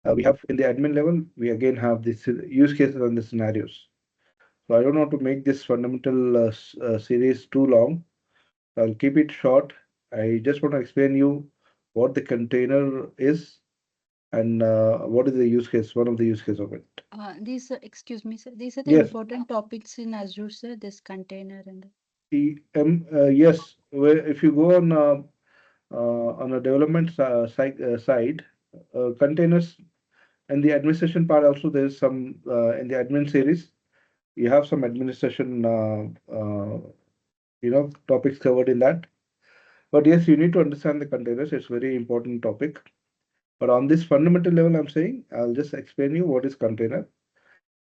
we have in the admin level, we again have this use cases and the scenarios. So I don't want to make this fundamental series too long. I'll keep it short. I just want to explain you what the container is and what is the use case, one of the use case of it. These, excuse me, sir. These are the Yes, important topics in Azure, sir. This container and yes. If you go on a development side, containers and the administration part also there is some in the admin series. You have some administration, topics covered in that. But yes, you need to understand the containers. It's very important topic. But on this fundamental level, I'm saying I'll just explain you what is container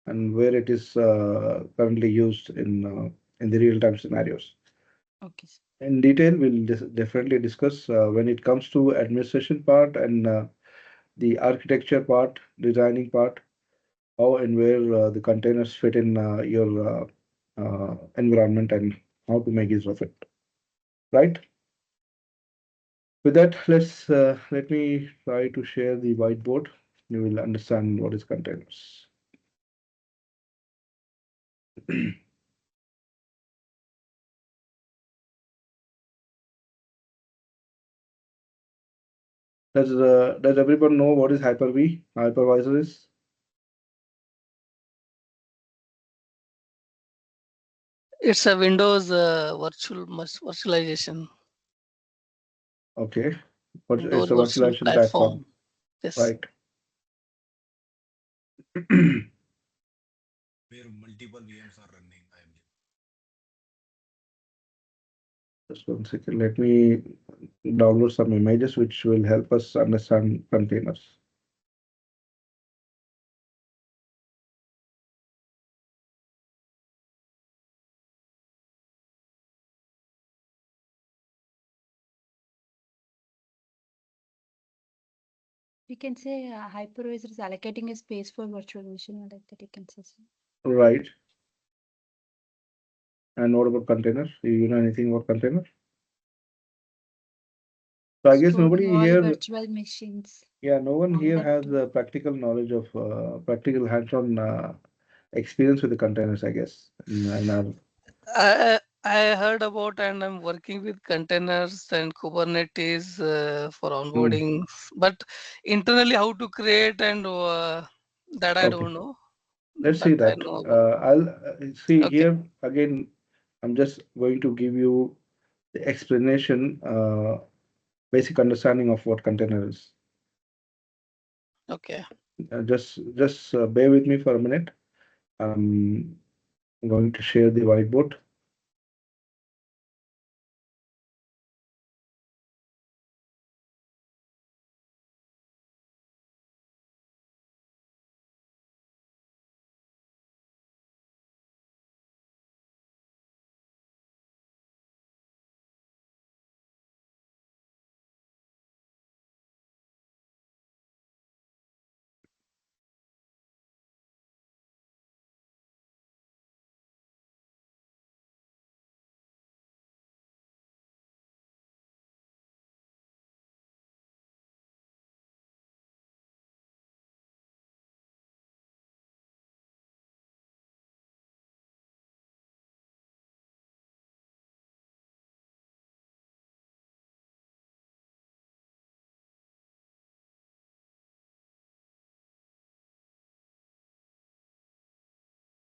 and where it is currently used in the real-time scenarios. okay, sir. In detail, we'll definitely discuss when it comes to administration part and the architecture part, designing part, how and where the containers fit in your environment and how to make use of it. Right? With that, let me try to share the whiteboard. You will understand what is containers. Does everyone know what is Hyper-V, hypervisor is? It's a Windows virtualization, Okay, but it's Windows a virtual virtualization platform, platform. Yes. right? where multiple VMs are running. Just 1 second. Let me download some images which will help us understand containers. We can say hypervisor is allocating a space for virtual machine, like that you can say, sir. Right. And what about container? Do you know anything about container? So I guess Storing nobody all here, virtual machines yeah, no one on here that. has practical knowledge of practical hands-on experience with the containers, I guess. In our, I heard about and I'm working with containers and Kubernetes for Hmm, onboarding, but internally how to create and that I okay. don't know, Let's but see I that. know about. I'll see Okay, here again. I'm just going to give you the explanation, basic understanding of what container is. okay. Just bear with me for a minute. I'm going to share the whiteboard.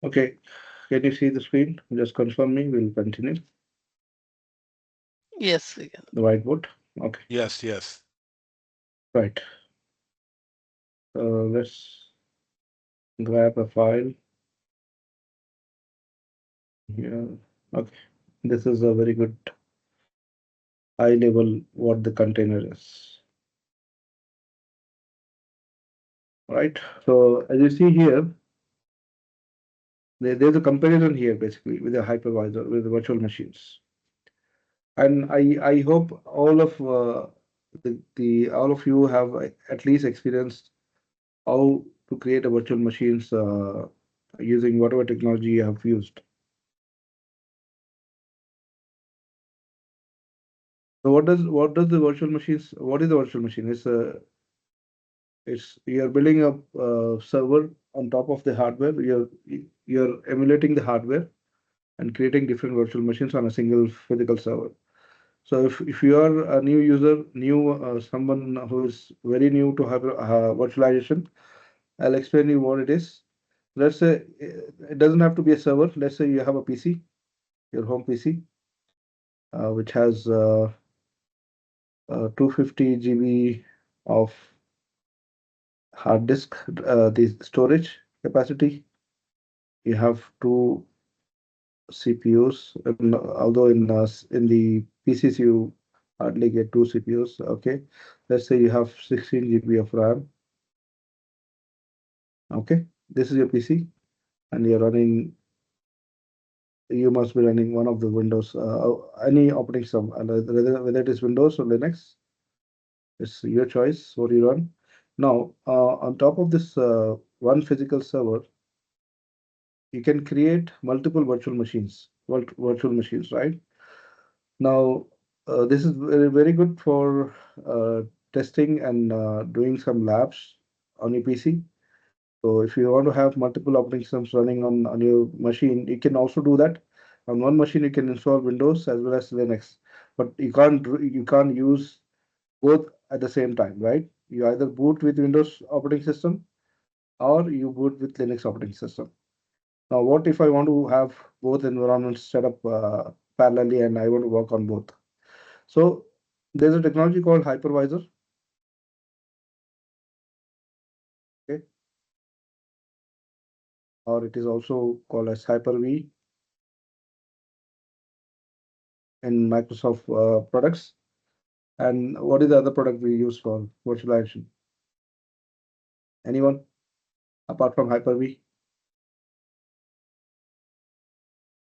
Okay, can you see the screen? Just confirm me. We'll continue Yes, we can. the whiteboard. Okay, Yes, yes. right. Let's grab a file here. Okay, this is a very good high level what the container is. Right. So as you see here, there's a comparison here basically with a hypervisor with the virtual machines. And I hope all of the all of you have at least experienced how to create a virtual machines using whatever technology you have used. So what does the virtual machines? What is the virtual machine? It's It's you're building a server on top of the hardware. You're emulating the hardware and creating different virtual machines on a single physical server. So if you are a new user, someone who is very new to have virtualization, I'll explain you what it is. Let's say it doesn't have to be a server. Let's say you have a PC, your home PC, which has 250 GB of hard disk, the storage capacity. You have two CPUs, and although in the PCs you hardly get two CPUs. Okay, let's say you have 16 GB of RAM. Okay, this is your PC, and you're running. You must be running one of the Windows, any operating system, and whether it is Windows or Linux, it's your choice what you run. Now, on top of this one physical server, you can create multiple virtual machines, right? Now, this is very good for testing and doing some labs on your PC. So if you want to have multiple operating systems running on your machine, you can also do that. On one machine, you can install Windows as well as Linux, but you can't use both at the same time, right? You either boot with Windows operating system or you boot with Linux operating system. Now, what if I want to have both environments set up parallelly and I want to work on both? So there's a technology called hypervisor. Okay, or it is also called as Hyper-V in Microsoft products. And what is the other product we use for virtualization? Anyone apart from Hyper-V?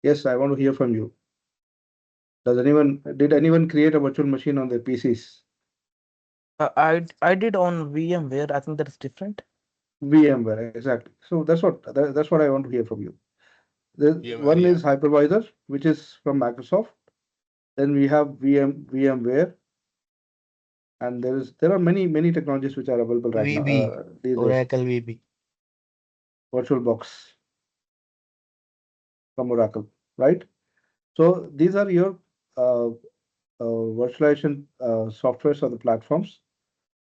Yes, I want to hear from you. Did anyone create a virtual machine on their PCs? I did on VMware. I think that is different. VMware, exactly. So that's what I want to hear from you. VMware, One yeah. is hypervisor, which is from Microsoft. Then we have VMware, and there are many technologies which are available right now VB, these days. Oracle VB. VirtualBox from Oracle, right? So these are your uh, virtualization softwares or the platforms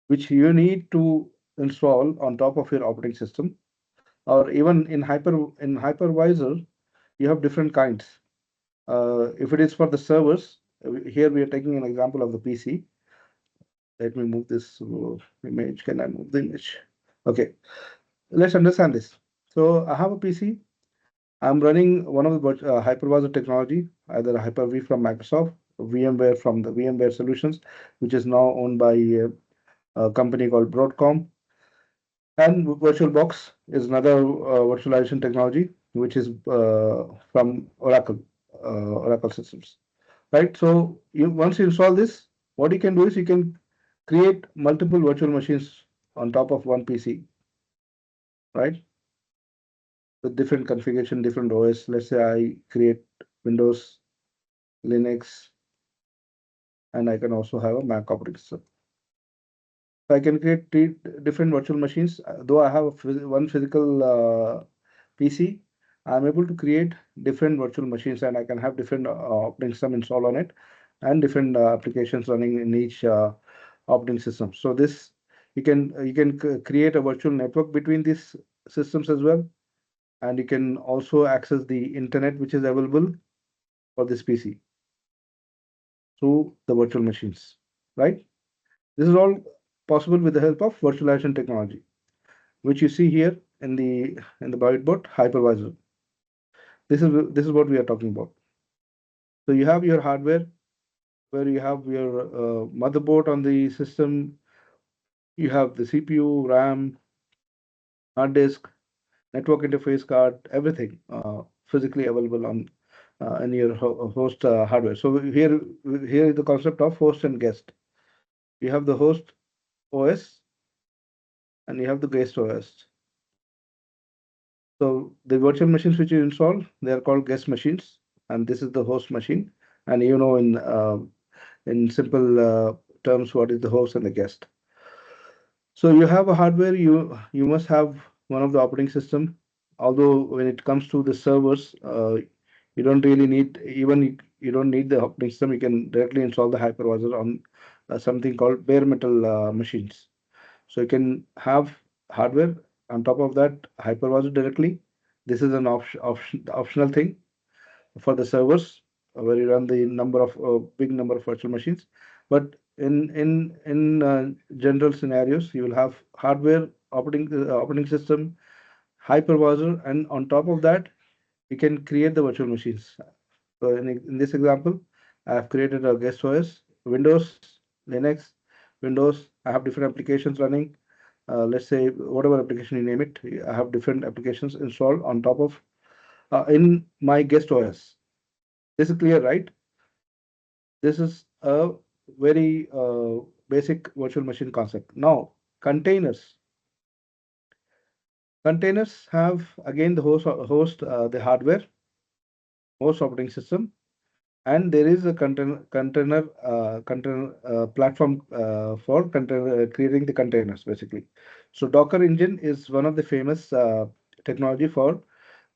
which you need to install on top of your operating system, or even in hypervisor, you have different kinds. If it is for the servers, here we are taking an example of the PC. Let me move this image. Can I move the image? Okay, let's understand this. So I have a PC. I'm running one of the hypervisor technology, either Hyper-V from Microsoft, VMware from the VMware Solutions, which is now owned by a company called Broadcom. And VirtualBox is another virtualization technology, which is from Oracle systems, right? So once you install this, what you can do is you can create multiple virtual machines on top of one PC, right? With different configuration, different OS. Let's say I create Windows, Linux, and I can also have a Mac operating system. So I can create three different virtual machines. Though I have one physical PC, I'm able to create different virtual machines, and I can have different operating system installed on it, and different applications running in each operating system. So this you can create a virtual network between these systems as well, and you can also access the internet which is available for this PC through the virtual machines, right? This is all possible with the help of virtualization technology, which you see here in the whiteboard hypervisor. This is what we are talking about. So you have your hardware where you have your motherboard on the system, you have the CPU, RAM, hard disk, network interface card, everything physically available on in your host hardware. So here is the concept of host and guest. You have the host OS and you have the guest OS. So the virtual machines which you install, they are called guest machines, and this is the host machine. And in simple terms, what is the host and the guest? So you have a hardware, you must have one of the operating system. Although when it comes to the servers, you don't really need even you don't need the operating system. You can directly install the hypervisor on something called bare metal machines. So you can have hardware on top of that hypervisor directly. This is an optional thing for the servers where you run the number of big number of virtual machines. But in general scenarios, you will have hardware operating system, hypervisor, and on top of that, you can create the virtual machines. So in this example, I have created a guest OS, Windows, Linux, Windows. I have different applications running. Let's say whatever application you name it, I have different applications installed on top of in my guest OS. This is clear, right? This is a very basic virtual machine concept. Now, containers. Containers have again the the hardware, host operating system, and there is a container platform for creating the containers basically. So Docker engine is one of the famous technology for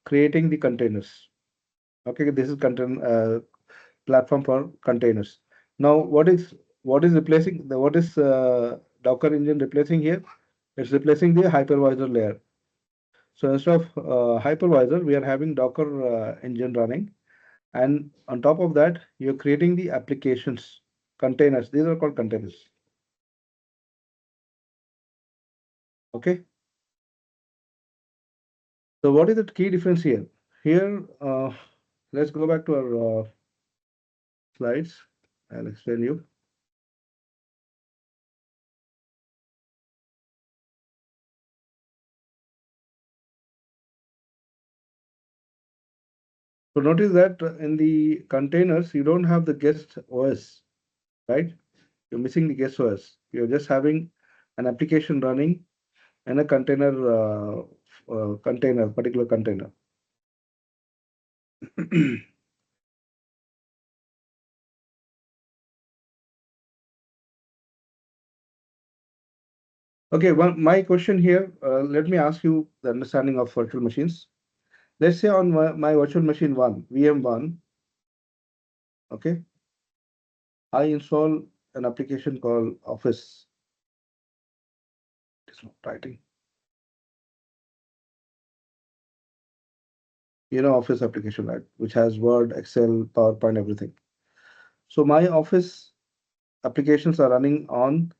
creating the containers. Okay, this is container platform for containers. Now, what is replacing the what is Docker engine replacing here? It's replacing the hypervisor layer. So instead of hypervisor, we are having Docker engine running, and on top of that, you're creating the applications, containers. These are called containers. Okay. So what is the key difference here? Here, let's go back to our slides. I'll explain you. So notice that in the containers, you don't have the guest OS, right? You're missing the guest OS. You're just having an application running in a particular container. Okay, my question here, let me ask you the understanding of virtual machines. Let's say on my virtual machine one, VM1, okay, I install an application called Office. It's not writing. You know, Office application, right? Which has Word, Excel, PowerPoint, everything. So my Office applications are running on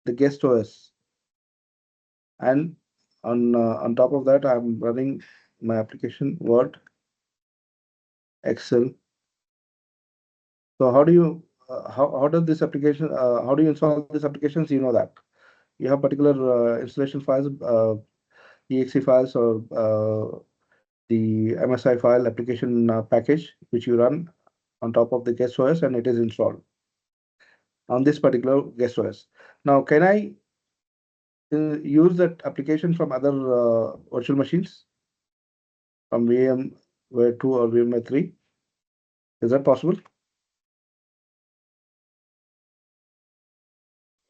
the guest OS, and on top of that, I'm running my application Word, Excel. So how do you how does this application how do you install these applications? You know that you have particular installation files, exe files, or the MSI file application package which you run on top of the guest OS, and it is installed on this particular guest OS. Now, can I use that application from other virtual machines from VMware 2 or VMware 3? Is that possible?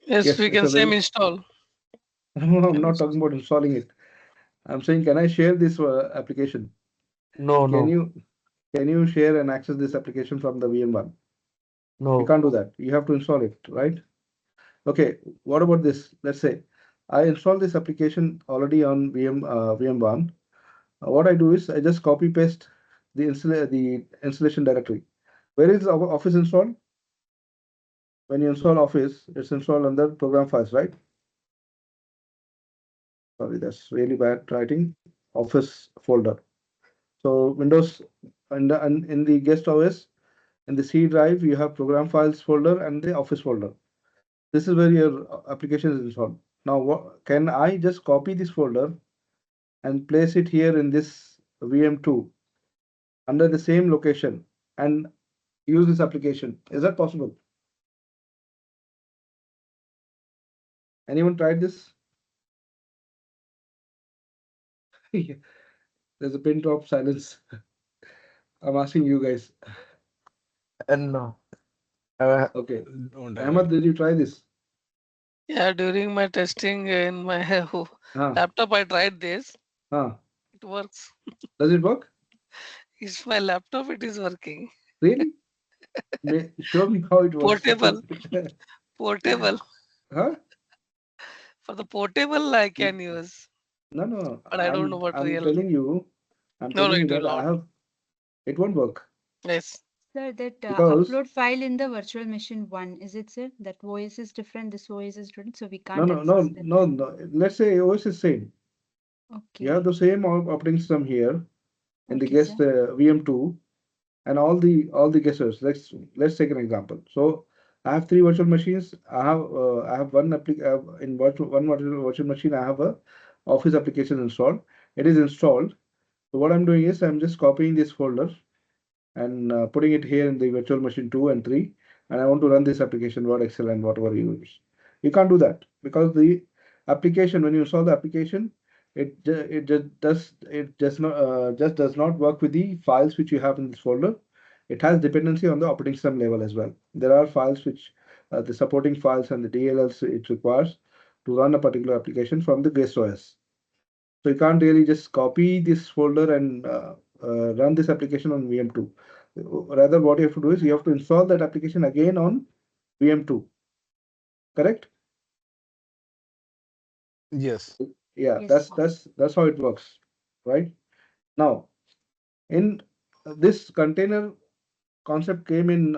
Yes, Yes, we it's can a same very. install. No, I'm Can not talking about installing it. I'm saying, can I share this application? No, Can no, you can you share and access this application from the VM1? You no. can't do that. You have to install it, right? Okay. What about this? Let's say I install this application already on VM1. What I do is I just copy paste the installation directory. Where is our Office installed? When you install Office, it's installed under program files, right? Sorry, that's really bad writing. Office folder. So Windows and in the guest OS, in the C drive, you have program files folder and the Office folder. This is where your application is installed. Now, can I just copy this folder and place it here in this VM2 under the same location and use this application? Is that possible? Anyone tried this? There's a pin drop silence. I'm asking you guys. And no. Uh, Okay. Don't have Ahmad, any. did you try this? Yeah, during my testing in my Huh? laptop, I tried this. Huh? It works. Does it work? It's my laptop. It is working. Really? Show me how it works. Portable, portable. Huh? For the portable, I can use, No, no. but I don't know what I'm real. telling you, I'm No, no, telling you it will that I not. have. It won't work Yes. Sir, that because upload file in the virtual machine one, is it, sir? That OS is different, this OS is different, so we no, can't no, no, access that. no, no. Let's say OS is same. You have Okay. the same operating system here in the Okay, sir. guest VM2 and all the guessers. Let's take an example. So I have three virtual machines. I have one in virtual machine. I have a Office application installed. It is installed. So what I'm doing is I'm just copying this folder and putting it here in the virtual machine 2 and 3, and I want to run this application, Word, Excel, and whatever you use. You can't do that because the application, when you install the application, it just does not work with the files which you have in this folder. It has dependency on the operating system level as well. There are files which the supporting files and the DLLs it requires to run a particular application from the guest OS. So you can't really just copy this folder and run this application on VM2. Rather, what you have to do is you have to install that application again on VM2. Correct? Yes. Yeah, Yes, that's sir. that's that's how it works, right? Now, in this container concept came in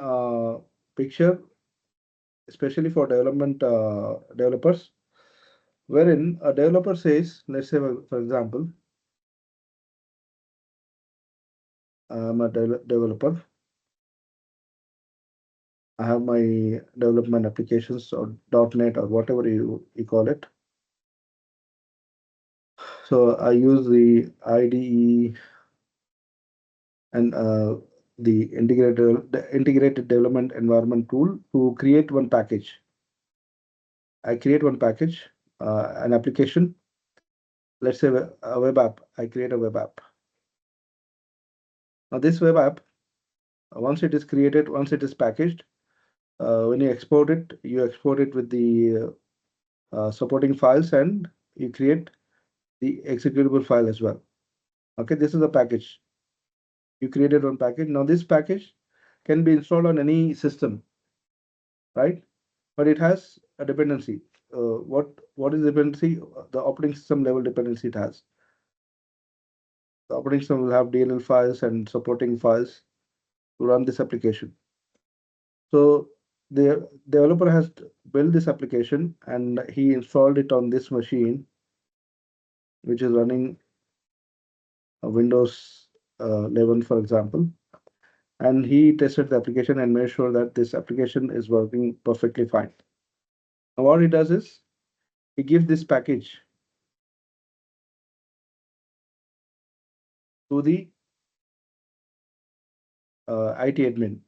picture, especially for development developers, wherein a developer says, let's say for example, I'm a developer. I have my development applications or .NET or whatever you call it. So I use the IDE and the integrated development environment tool to create one package. I create one package, an application. Let's say a web app. I create a web app. Now this web app, once it is created, once it is packaged, when you export it with the supporting files and you create the executable file as well. Okay, this is a package. You created one package. Now this package can be installed on any system, right? But it has a dependency. What is dependency? The operating system level dependency it has. The operating system will have DLL files and supporting files to run this application. So the developer has built this application and he installed it on this machine, which is running Windows 11, for example. And he tested the application and made sure that this application is working perfectly fine. Now what he does is he gives this package to the IT admin.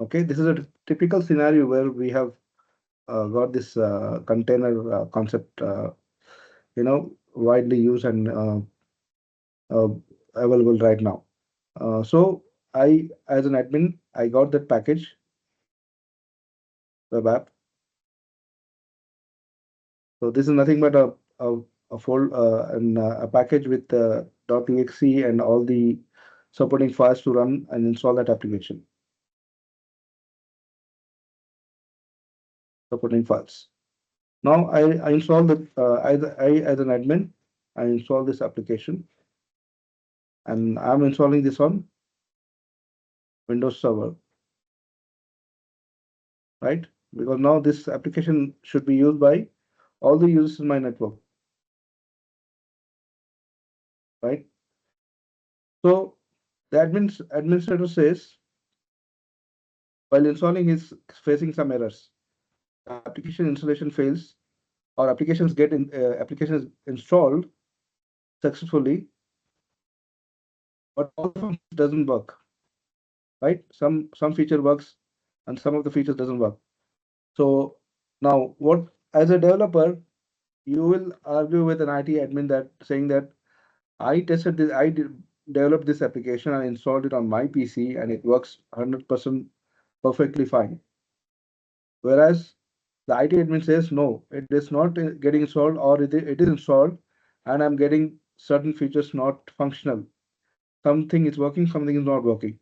Okay, this is a typical scenario where we have got this container concept, widely used and uh, available right now. So as an admin, I got that package, web app. So this is nothing but a package with .exe and all the supporting files to run and install that application. Supporting files. Now I install as an admin, I install this application and I'm installing this on Windows Server, right? Because now this application should be used by all the users in my network, right? So the administrator says while installing is facing some errors. Application installation fails or application is installed successfully, but all the functions doesn't work, right? Some feature works and some of the features doesn't work. So now what as a developer, you will argue with an IT admin that saying that developed this application and installed it on my PC and it works 100% perfectly fine. Whereas The IT admin says, no, it is not getting installed, or it is installed, and I'm getting certain features not functional. Something is working, something is not working.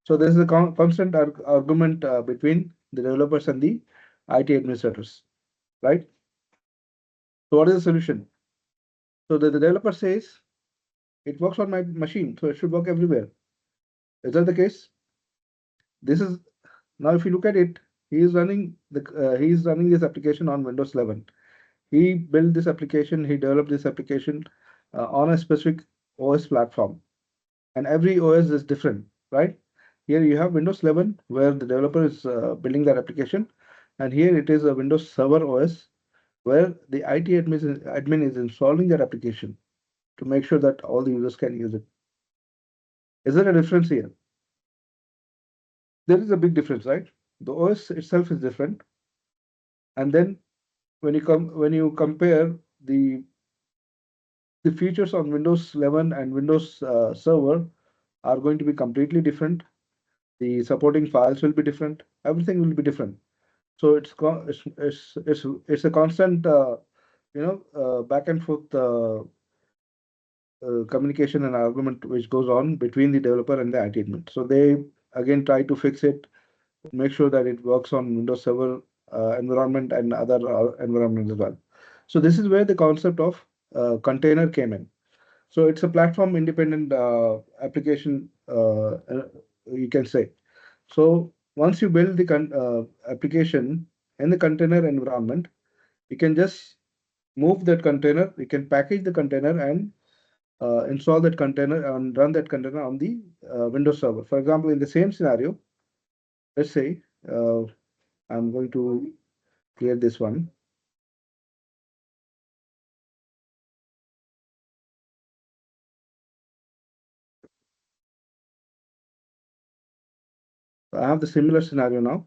So there is a constant argument between the developers and the IT administrators, right? So what is the solution? So the developer says it works on my machine, so it should work everywhere. Is that the case? This is now if you look at it, he is running this application on Windows 11. He built this application, he developed this application on a specific OS platform, and every OS is different, right? Here you have Windows 11 where the developer is building that application, and here it is a Windows Server OS where the IT admin is installing that application to make sure that all the users can use it. Is there a difference here? There is a big difference, right? The OS itself is different, and then when you compare the the features on Windows 11 and Windows Server are going to be completely different. The supporting files will be different. Everything will be different. So it's a constant back and forth communication and argument which goes on between the developer and the IT admin. So they again try to fix it, make sure that it works on Windows Server environment and other environments as well. So this is where the concept of container came in. So it's a platform independent application, you can say. So once you build the application in the container environment, you can just move that container, you can package the container and install that container and run that container on the Windows Server. For example, in the same scenario, let's say I'm going to clear this one. I have the similar scenario now.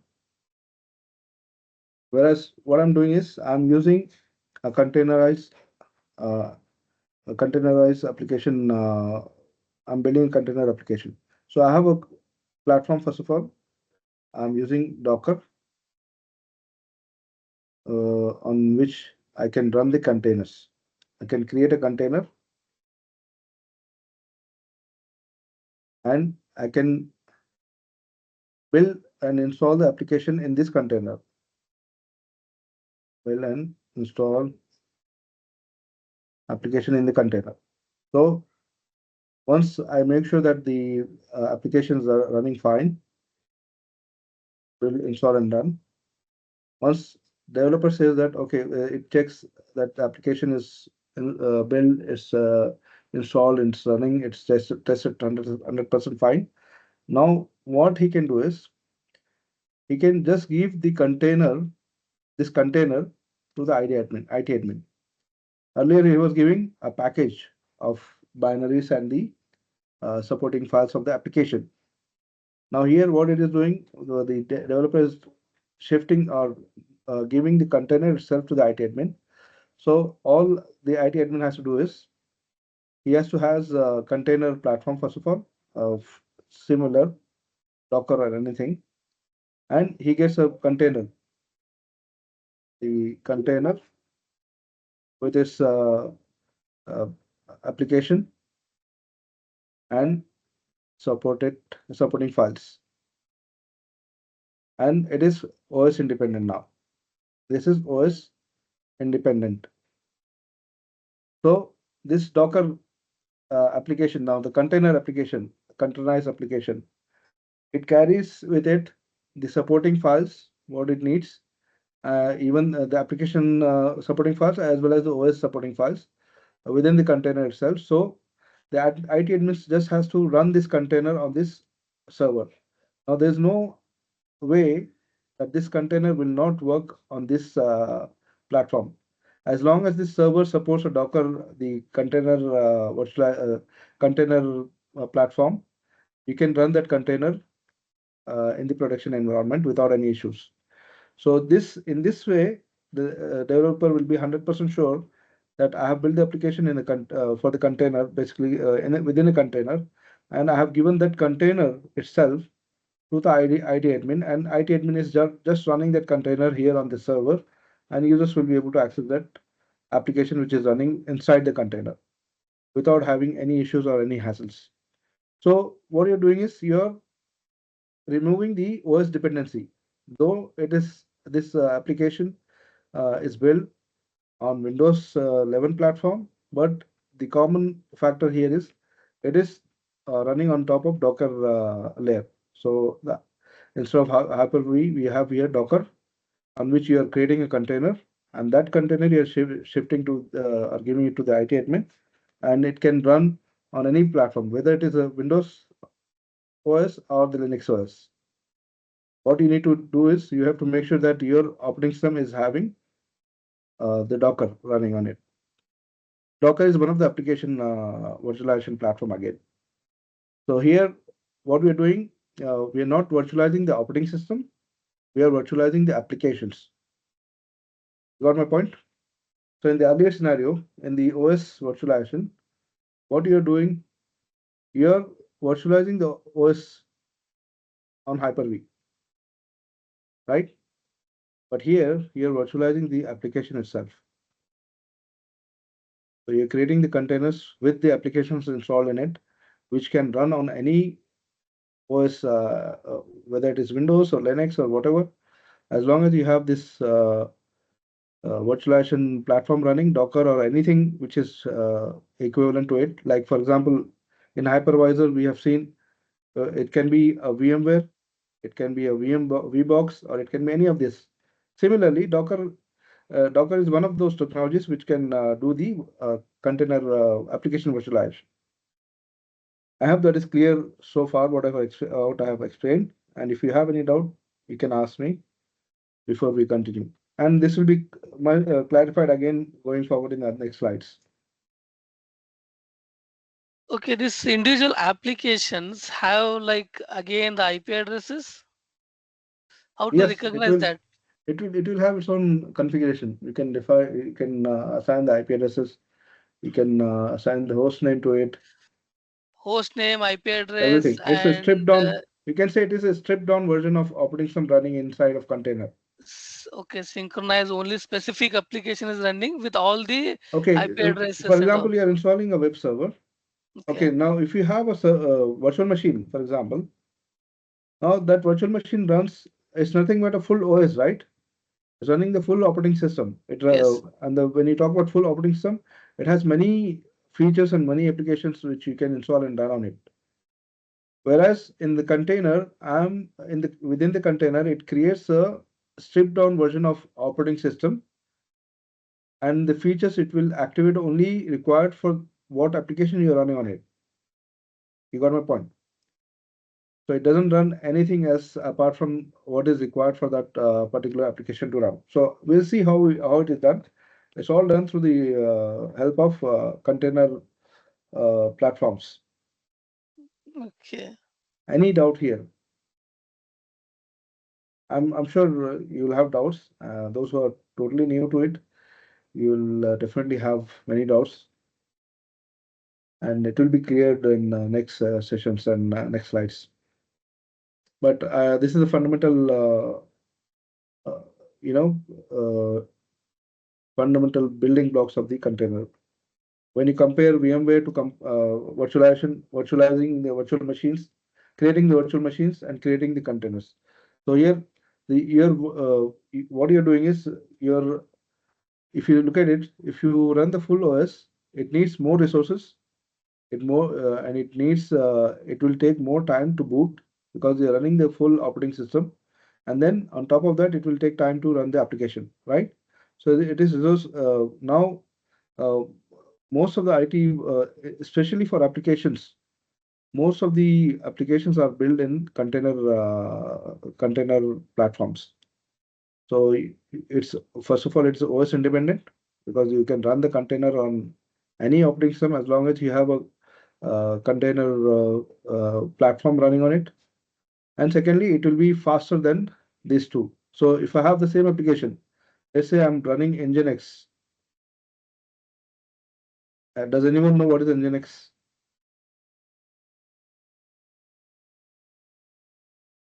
Whereas what I'm doing is I'm using a uh, containerized application. I'm building a container application. So I have a platform. First of all, I'm using Docker on which I can run the containers. I can create a container and I can build and install the application in this container. Build and install application in the container. So once I make sure that the applications are running fine, will install and run. Once developer says that, okay, it checks that the application is built, is installed, it's running, it's tested 100% fine. Now, what he can do is he can just give this container to the IT admin. Earlier, he was giving a package of binaries and the supporting files of the application. Now here, what it is doing, the developer is shifting or giving the container itself to the IT admin. So all the IT admin has to do is he has to has a container platform first of all, of similar Docker or anything, and he gets a container. The container with its uh, application and supporting files, and it is OS independent now. This is OS independent. So this Docker application now, the container application, containerized application, it carries with it the supporting files, what it needs, even the application supporting files as well as the OS supporting files within the container itself. So the IT admin just has to run this container on this server. Now there's no way that this container will not work on this platform. As long as this server supports a Docker, the container container platform, you can run that container in the production environment without any issues. So in this way, the developer will be 100% sure that I have built the application in for the container, basically within a container, and I have given that container itself to the IT admin, and IT admin is just running that container here on the server, and users will be able to access that application which is running inside the container without having any issues or any hassles. So what you're doing is you're removing the OS dependency. Though it is this application is built on Windows 11 platform, but the common factor here is it is running on top of Docker layer. So instead of Hyper-V, we have here Docker on which you are creating a container, and that container you are shifting to or giving it to the IT admin, and it can run on any platform, whether it is a Windows OS or the Linux OS. What you need to do is you have to make sure that your operating system is having the Docker running on it. Docker is one of the application virtualization platform again. So here, what we are doing, we are not virtualizing the operating system. We are virtualizing the applications. You got my point? So in the earlier scenario, in the OS virtualization, what you're doing, you're virtualizing the OS on Hyper-V, right? But here, you're virtualizing the application itself. So you're creating the containers with the applications installed in it, which can run on any OS, whether it is Windows or Linux or whatever, as long as you have this virtualization platform running, Docker or anything which is equivalent to it. Like for example, in hypervisor, we have seen it can be a VMware, it can be a VBox, or it can be any of this. Similarly, Docker is one of those technologies which can do the container application virtualization. I hope that is clear so far what I have explained. And if you have any doubt, you can ask me before we continue. And this will be clarified again going forward in our next slides. Okay, these individual applications have like again the IP addresses. How to Yes, recognize that? it will have its own configuration. You can define, you can assign the IP addresses, you can assign the host name to it, Host name, IP address, everything. It's a stripped and down. You can say it is a stripped down version of operating system running inside of container. okay, synchronize only specific application is running with all the Okay, IP for addresses and all. example, you are installing a web server. Okay, Okay. now if you have a virtual machine, for example, now that virtual machine runs, it's nothing but a full OS, right? It's running the full operating system. Yes. When you talk about full operating system, it has many features and many applications which you can install and run on it. Whereas in the container, I'm in the within the container, it creates a stripped down version of operating system, and the features it will activate only required for what application you're running on it. You got my point? So it doesn't run anything else apart from what is required for that particular application to run. So we'll see how it is done. It's all done through the help of container platforms. Okay. Any doubt here? I'm sure you'll have doubts. Those who are totally new to it, you'll definitely have many doubts, and it will be cleared in next sessions and next slides. But this is the fundamental, you know, uh, fundamental building blocks of the container. When you compare VMware to virtualizing the virtual machines, creating the virtual machines and creating the containers. So here, what you're doing is you're if you look at it, if you run the full OS, it needs more resources. It will take more time to boot because you're running the full operating system, and then on top of that, it will take time to run the application, right? So it is resource now. Uh, Most of the IT, especially for applications, most of the applications are built in container platforms. So it's first of all, it's OS independent because you can run the container on any operating system as long as you have a container platform running on it. And secondly, it will be faster than these two. So if I have the same application, let's say I'm running Nginx. Does anyone know what is Nginx?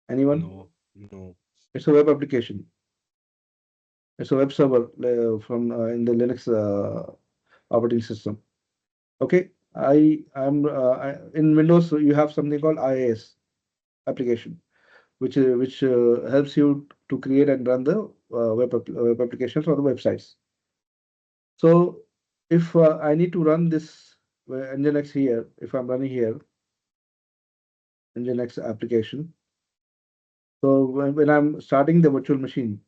Anyone? No, no. It's a web application. It's a web server from in the Linux operating system. Okay, in Windows you have something called IIS application, which helps you to create and run the web applications or the websites. So if I need to run this Nginx here, if I'm running here Nginx application, so when I'm starting the virtual machine,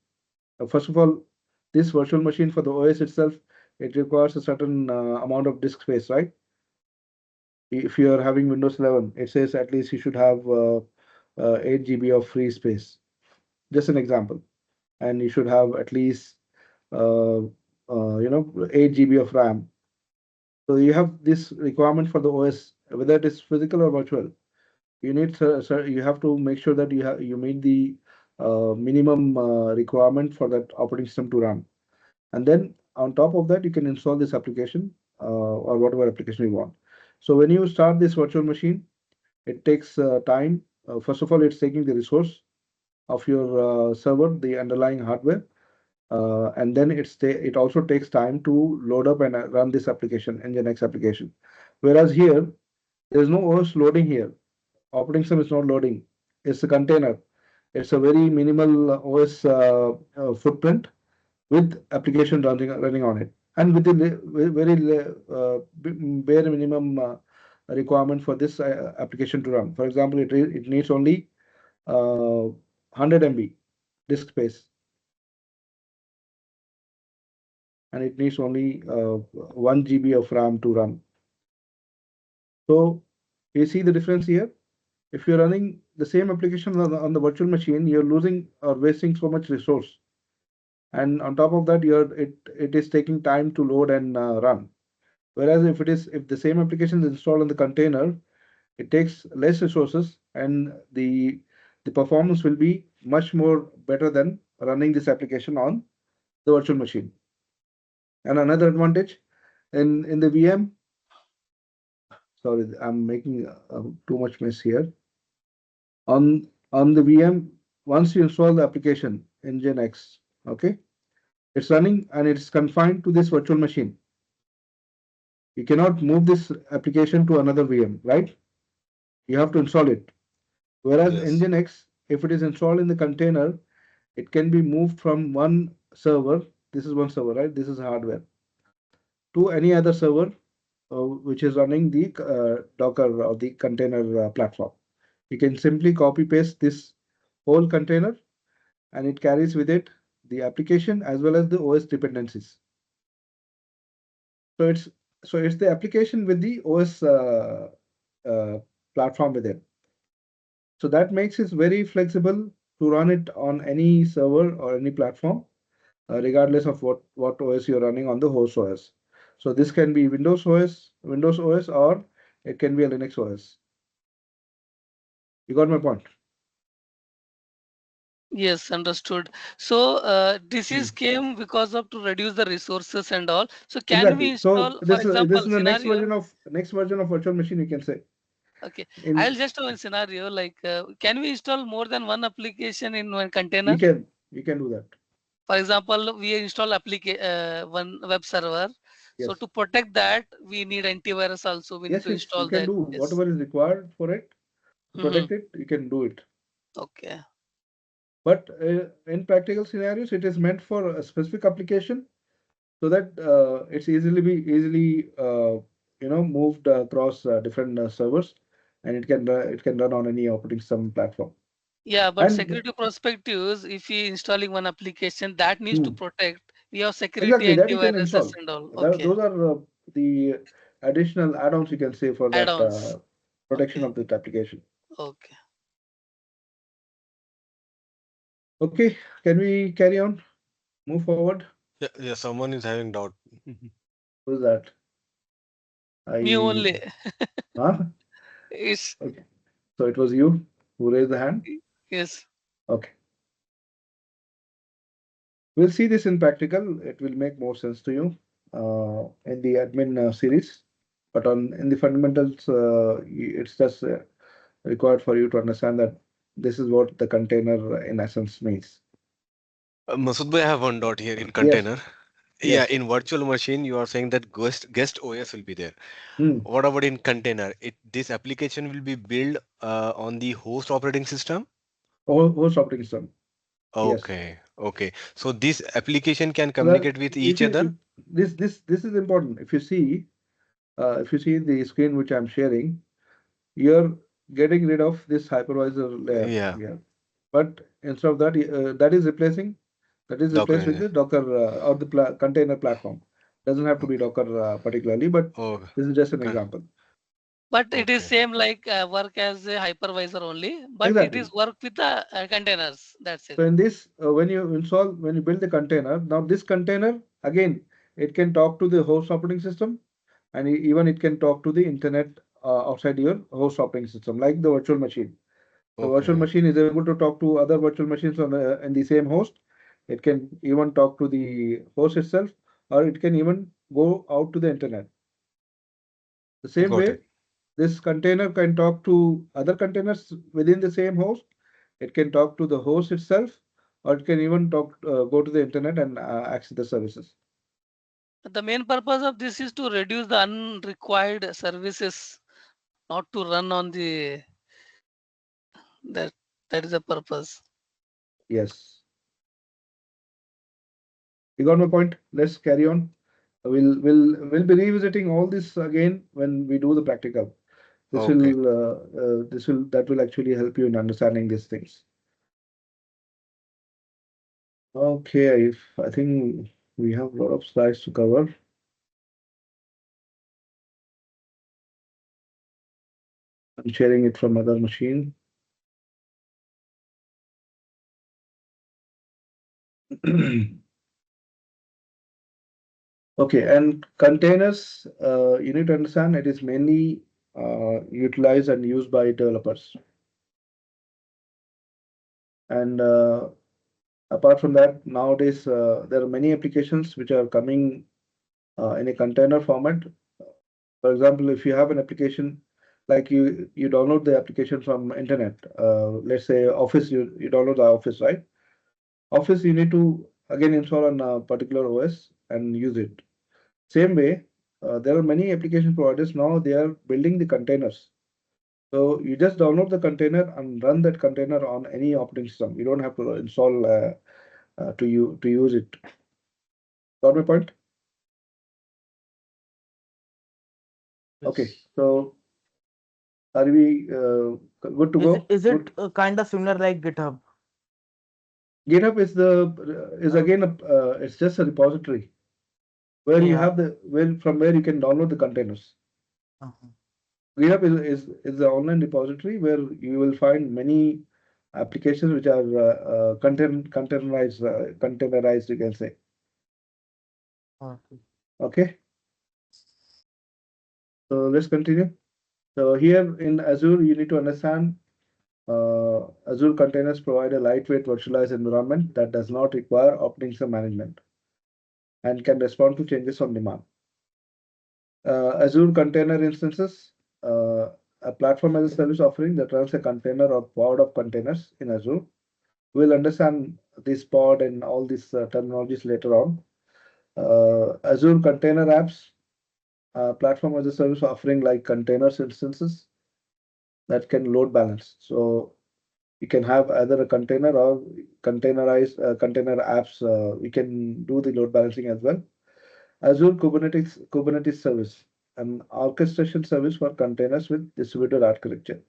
first of all, this virtual machine for the OS itself, it requires a certain amount of disk space, right? If you are having Windows 11, it says at least you should have 8 GB of free space. Just an example, and you should have at least 8 GB of RAM. So you have this requirement for the OS, whether it is physical or virtual. You have to make sure that you meet the minimum requirement for that operating system to run. And then on top of that, you can install this application or whatever application you want. So when you start this virtual machine, it takes time. First of all, it's taking the resource of your server, the underlying hardware, and then it also takes time to load up and run this application, Nginx application. Whereas here, there is no OS loading here. Operating system is not loading. It's a container. It's a very minimal OS footprint with application running on it, and with the very bare minimum requirement for this application to run. For example, it needs only 100 MB disk space, and it needs only 1 GB of RAM to run. So you see the difference here. If you're running the same application on the virtual machine, you're losing or wasting so much resource. And on top of that, it is taking time to load and run. Whereas if the same application is installed on the container, it takes less resources and the performance will be much more better than running this application on the virtual machine. And another advantage in the VM, sorry, I'm making too much mess here. On the VM, once you install the application Nginx, okay, it's running and it's confined to this virtual machine. You cannot move this application to another VM, right? You have to install it. Whereas Yes. Nginx, if it is installed in the container, it can be moved from one server. This is one server, right? This is hardware to any other server which is running the Docker or the container platform. You can simply copy paste this whole container and it carries with it the application as well as the OS dependencies. So it's the application with the OS uh, platform with it. So that makes it very flexible to run it on any server or any platform, regardless of what OS you're running on the host OS. So this can be Windows OS, or it can be a Linux OS. You got my point? Yes, understood. So this Hmm. is came because of to reduce the resources and all. So can we Exactly. So install, for this example, is the scenario? next version of virtual machine, you can say. Okay, In I'll just have a scenario like, can we install more than one application in one container? you can do that. For example, we install one web server. So Yes. to protect that, we need antivirus also. We need Yes, to yes, you install can that. do Yes. whatever is required for it to Hmm. protect it, you can do it. Okay. But in practical scenarios, it is meant for a specific application so that it's easily moved across different servers, and it can run on any operating system platform. Yeah, but And security perspectives, if we installing one application that needs to hmm, protect, we have security exactly that you can antiviruses install. and all. Okay. Those are the additional add-ons you can say for that Add-ons. protection Okay. of that application. Okay. Okay, can we carry on? Move forward. Yeah, yeah, someone is having doubt. Who's that? Me I only. huh? It's Okay. So it was you who raised the hand. yes. Okay. We'll see this in practical. It will make more sense to you in the admin series. But on in the fundamentals, it's just required for you to understand that this is what the container in essence means. Masood bhai, I have one doubt here in Yes, container. Yeah, yes. in virtual machine, you are saying that guest OS will be there. Hmm. What about in container? This application will be built on the host operating system. Host operating system. Yes. Okay, okay. So this application can So that communicate with if each you if other. this is important. If you see the screen which I'm sharing, you're getting rid of this hypervisor layer Yeah, here. But instead of that, that is Docker replaced with engine. the Docker or the container platform. Doesn't have to be Okay. Docker particularly, but Oh, this is just an okay. example. But it is Okay. same like work as a hypervisor only, but it is Exactly. work with the containers. That's it. So in this, when you build the container, now this container again, it can talk to the host operating system, and even it can talk to the internet outside your host operating system, like the virtual machine. The virtual Okay. machine is able to talk to other virtual machines on in the same host. It can even talk to the host itself, or it can even go out to the internet. The same Got way, it. this container can talk to other containers within the same host. It can talk to the host itself, or it can even go to the internet and access the services. The main purpose of this is to reduce the unrequired services, not to run on the that. That is the purpose. Yes, you got my point. Let's carry on. We'll be revisiting all this again when we do the practical. Okay. That will actually help you in understanding these things. Okay, I think we have a lot of slides to cover. I'm sharing it from other machine. Okay, and containers, you need to understand it is mainly utilized and used by developers. And apart from that, nowadays there are many applications which are coming in a container format. For example, if you have an application like you download the application from internet, let's say Office, you download the Office, right? Office, you need to again install on a particular OS and use it. Same way, there are many application providers now, they are building the containers. So you just download the container and run that container on any operating system. You don't have to install to use it. Got my point? Okay, Yes. so are we good to go? Is Good. it kind of similar like GitHub? GitHub is Uh, again it's just a repository where you yeah. have the from where you can download the containers. Uh-huh. GitHub is the online repository where you will find many applications which are containerized, you can say. Okay. Okay, so let's continue. So here in Azure, you need to understand Azure containers provide a lightweight virtualized environment that does not require operating system management and can respond to changes on demand. Azure Container Instances, a platform as a service offering that runs a container or pod of containers in Azure. We'll understand this pod and all these terminologies later on. Azure Container Apps, platform as a service offering like containers instances that can load balance. So you can have either a container or containerized container apps. We can do the load balancing as well. Azure Kubernetes service, an orchestration service for containers with distributed architecture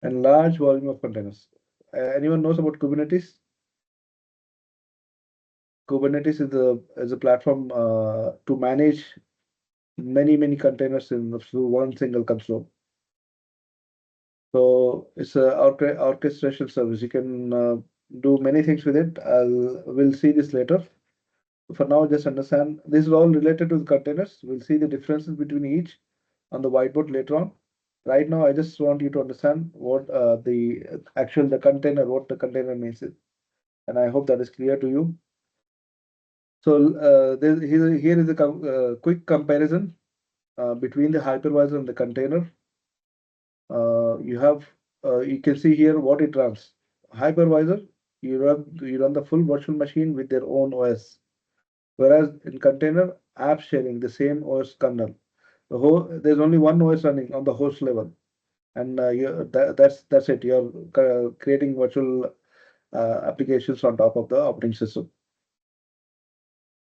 and large volume of containers. Anyone knows about Kubernetes? Kubernetes is a platform to manage many containers in through one single console. So it's a orchestration service. You can do many things with it. We'll see this later. For now, just understand this is all related to the containers. We'll see the differences between each on the whiteboard later on. Right now, I just want you to understand what the container, what the container means, and I hope that is clear to you. So here is a quick comparison between the hypervisor and the container. You can see here what it runs. Hypervisor. you run the full virtual machine with their own OS. Whereas in container, app sharing the same OS kernel. There's only one OS running on the host level, and that's it. You're creating virtual applications on top of the operating system.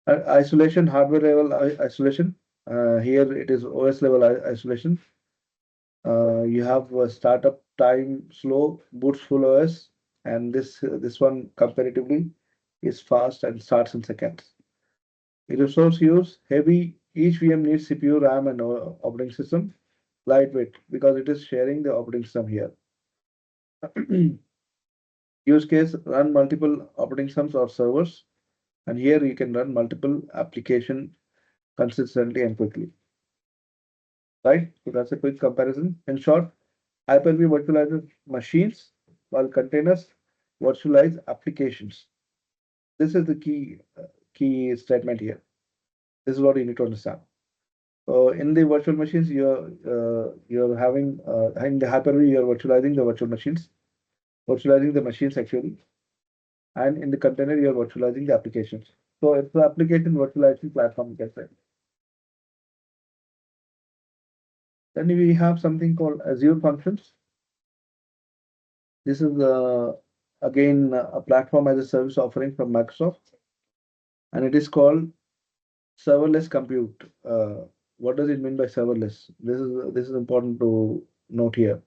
Isolation, hardware level isolation. Here it is OS level isolation. You have startup time slow, boots full OS, and this one comparatively is fast and starts in seconds. Resource use heavy. Each VM needs CPU, RAM, and operating system. Lightweight because it is sharing the operating system here. Use case run multiple operating systems or servers, and here you can run multiple application consistently and quickly. Right? So that's a quick comparison. In short, Hyper-V virtualizes machines while containers virtualize applications. This is the key statement here. This is what you need to understand. So in the virtual machines, you're having the Hyper-V, you're virtualizing the virtual machines, virtualizing the machines actually, and in the container, you're virtualizing the applications. So it's the application virtualization platform, you can say. Then we have something called Azure Functions. This is again a platform as a service offering from Microsoft, and it is called serverless compute. What does it mean by serverless? This is important to note here.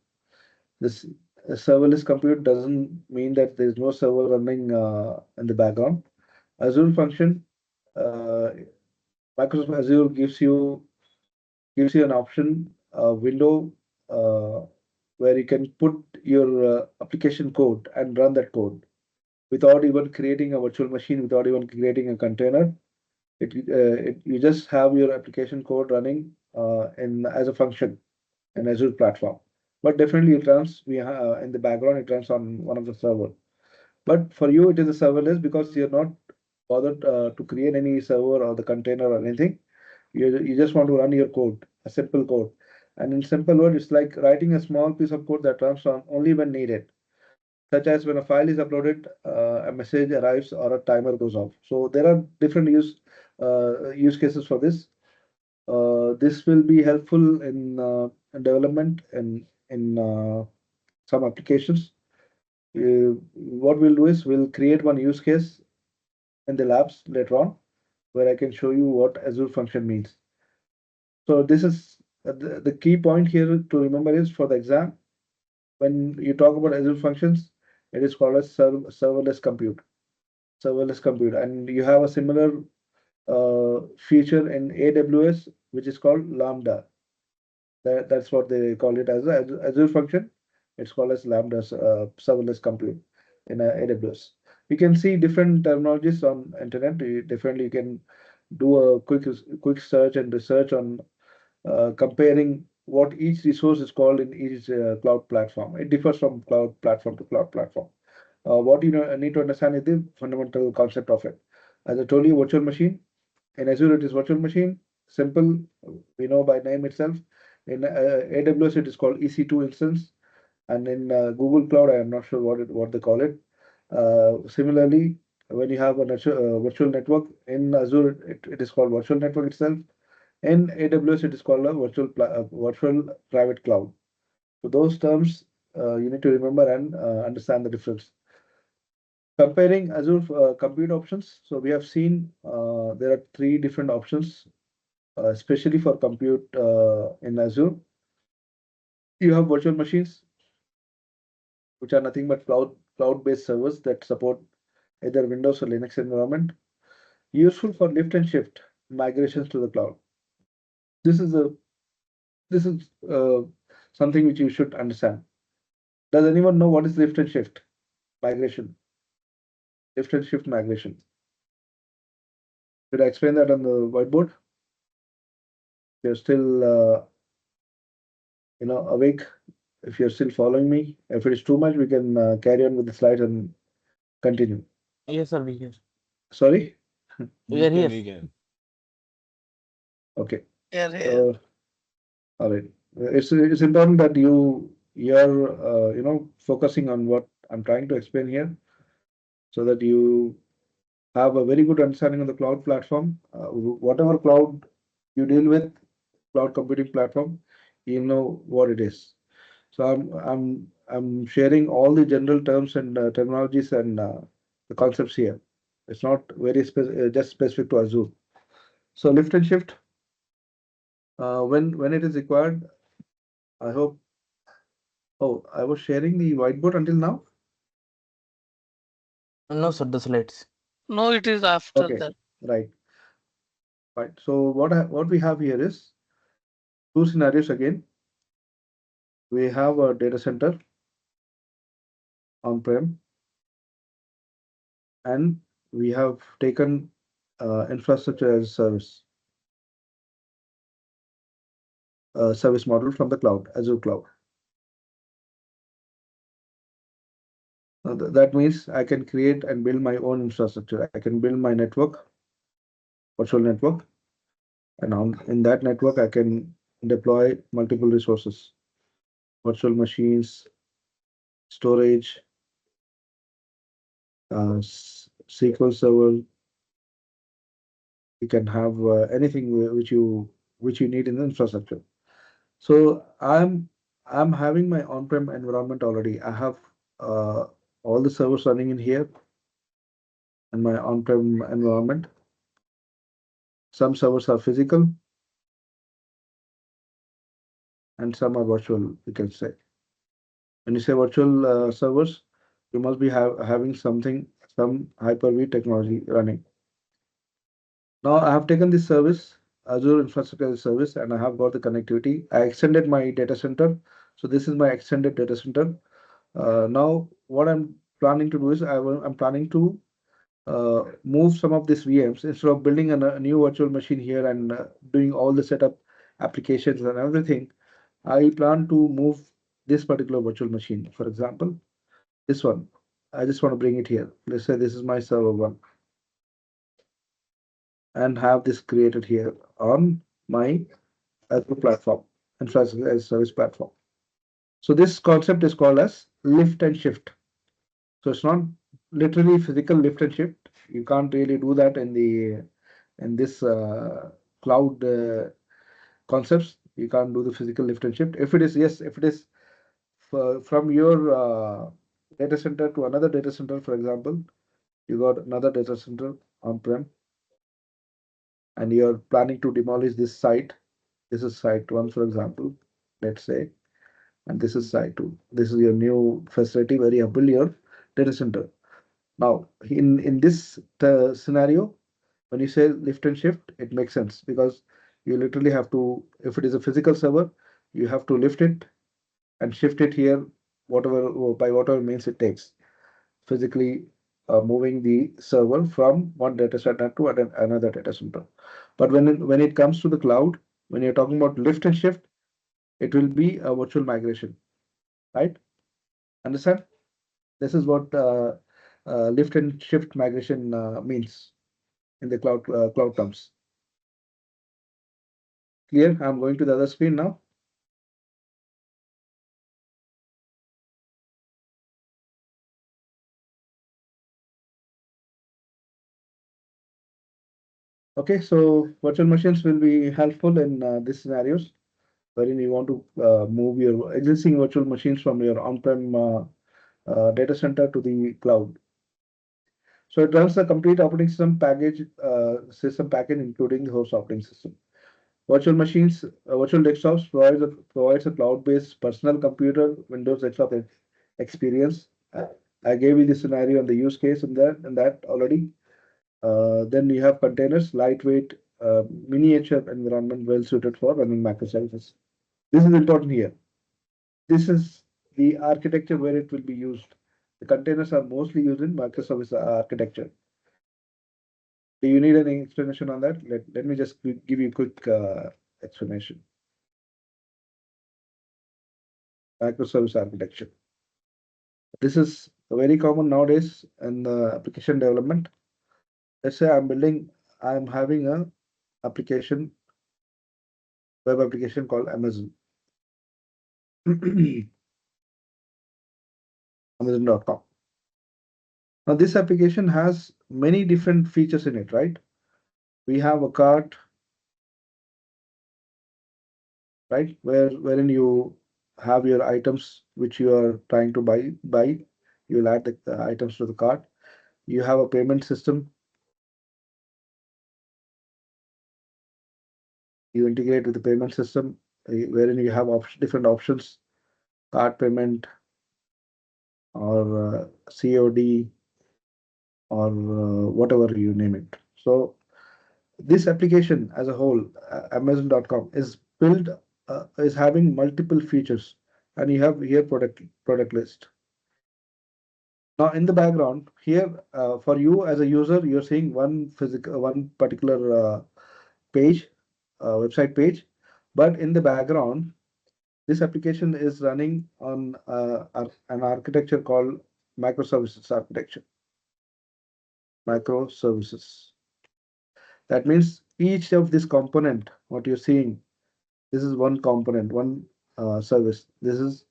This serverless compute doesn't mean that there is no server running in the background. Azure function, uh, Microsoft Azure gives you an option, a window uh, where you can put your application code and run that code without even creating a virtual machine, without even creating a container. You just have your application code running in as a function in Azure platform. But definitely it runs in the background, it runs on one of the server. But for you, it is a serverless because you're not bothered to create any server or the container or anything. You just want to run your code, a simple code. And in simple word, it's like writing a small piece of code that runs on only when needed, such as when a file is uploaded, a message arrives, or a timer goes off. So there are different use cases for this. This will be helpful in development and in some applications. What we'll do is we'll create one use case in the labs later on, where I can show you what Azure function means. So this is the key point here to remember is for the exam, when you talk about Azure functions, it is called as serverless compute. Serverless compute, and you have a similar feature in AWS, which is called Lambda. That's what they call it as a Azure function. It's called as Lambda serverless compute in AWS. You can see different terminologies on internet. Definitely, you can do a quick search and research on comparing what each resource is called in each cloud platform. It differs from cloud platform to cloud platform. What you need to understand is the fundamental concept of it. As I told you, virtual machine. In Azure, it is virtual machine. Simple, we know by name itself. In AWS, it is called EC2 instance, and in Google Cloud, I am not sure what they call it. Similarly, when you have a virtual network in Azure, it is called virtual network itself. In AWS, it is called a virtual private cloud. So those terms you need to remember and understand the difference. Comparing Azure compute options, so we have seen there are three different options, especially for compute in Azure. You have virtual machines, which are nothing but cloud-based servers that support either Windows or Linux environment, useful for lift and shift migrations to the cloud. This is a this is something which you should understand. Does anyone know what is lift and shift migration? Lift and shift migration. Should I explain that on the whiteboard? You're still awake. If you're still following me, if it is too much, we can carry on with the slides and continue. Yes, sir, we hear. Sorry? We are here. We can. Okay. Here, here. So, all right. It's important that you're focusing on what I'm trying to explain here. so that you have a very good understanding of the cloud platform. Whatever cloud you deal with, cloud computing platform, you know what it is. So I'm sharing all the general terms and terminologies and the concepts here. It's not very just specific to Azure. So lift and shift, when it is required, I hope. Oh, I was sharing the whiteboard until now. No, sir, the slides. No, it is after Okay, that. right, right. So what we have here is two scenarios again. We have a data center on-prem, and we have taken infrastructure as a service model from the cloud, Azure cloud. That means I can create and build my own infrastructure. I can build my network, virtual network, and in that network, I can deploy multiple resources, virtual machines, storage, SQL Server. You can have anything which you need in the infrastructure. So I'm having my on-prem environment already. I have uh, all the servers running in here in my on-prem environment. Some servers are physical and some are virtual, you can say. When you say virtual servers, you must be having some Hyper-V technology running. Now I have taken this service, Azure Infrastructure as a Service, and I have got the connectivity. I extended my data center. So this is my extended data center. Now what I'm planning to do is I'm planning to move some of these VMs instead of building a new virtual machine here and doing all the setup applications and everything. I plan to move this particular virtual machine. For example, this one. I just want to bring it here. Let's say this is my server one and have this created here on my Azure platform, infrastructure as a service platform. So this concept is called as lift and shift. So it's not literally physical lift and shift. You can't really do that in this cloud concepts. You can't do the physical lift and shift. If it is, yes, if it is from your data center to another data center, for example, you got another data center on-prem and you're planning to demolish this site. This is site one, for example, let's say, and this is site two. This is your new facility where you have built your data center. Now, in this scenario, when you say lift and shift, it makes sense because you literally have to, if it is a physical server, you have to lift it and shift it here, whatever by whatever means it takes, physically moving the server from one data center to another data center. But when it comes to the cloud, when you're talking about lift and shift, it will be a virtual migration, right? Understand? This is what lift and shift migration means in the cloud terms. Clear? I'm going to the other screen now. Okay, so virtual machines will be helpful in these scenarios wherein you want to move your existing virtual machines from your on-prem data center to the cloud. So it runs the complete operating system package, including the host operating system. Virtual machines, virtual desktops provides a cloud-based personal computer Windows desktop experience. I gave you the scenario and the use case in that already. Then you have containers, lightweight, miniature environment well suited for running microservices. This is important here. This is the architecture where it will be used. The containers are mostly used in microservice architecture. Do you need any explanation on that? Let me just give you a quick explanation. Microservice architecture. This is very common nowadays in application development. Let's say I'm having a application, web application called Amazon, Amazon.com. Now, this application has many different features in it, right? We have a cart, right, wherein you have your items which you are trying to buy. You'll add the items to the cart. You have a payment system. You integrate with the payment system, wherein you have different options, card payment or COD or whatever you name it. So this application as a whole, Amazon.com, is built is having multiple features, and you have here product list. Now in the background here, for you as a user, you're seeing one particular page, website page, but in the background, this application is running on an architecture called microservices architecture. Microservices. That means each of this component, what you're seeing, this is one component, one service. This is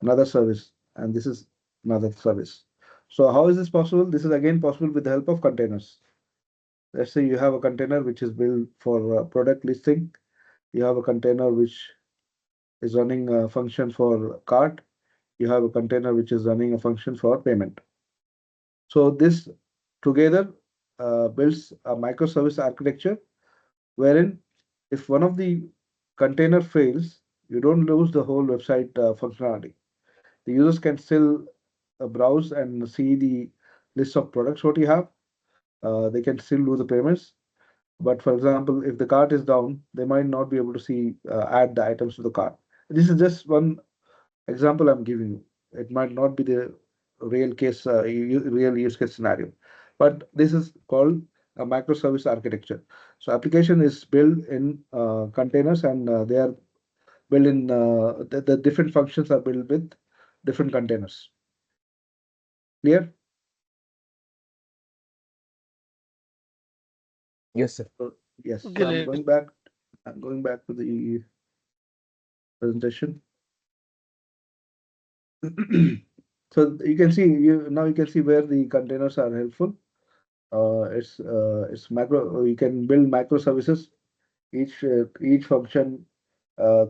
another service, and this is another service. So how is this possible? This is again possible with the help of containers. Let's say you have a container which is built for product listing. You have a container which is running a function for cart. You have a container which is running a function for payment. So this together builds a microservice architecture wherein if one of the container fails, you don't lose the whole website functionality. The users can still browse and see the list of products what you have. They can still do the payments. But for example, if the cart is down, they might not be able to see add the items to the cart. This is just one example I'm giving you. It might not be the real case, real use case scenario, but this is called a microservice architecture. So application is built in containers, and they are built in the different functions are built with different containers. Clear? Yes, sir. So, yes. So I'm Great. going back. I'm going back to the presentation. So you can see now you can see where the containers are helpful. It's macro. You can build microservices. Each function uh,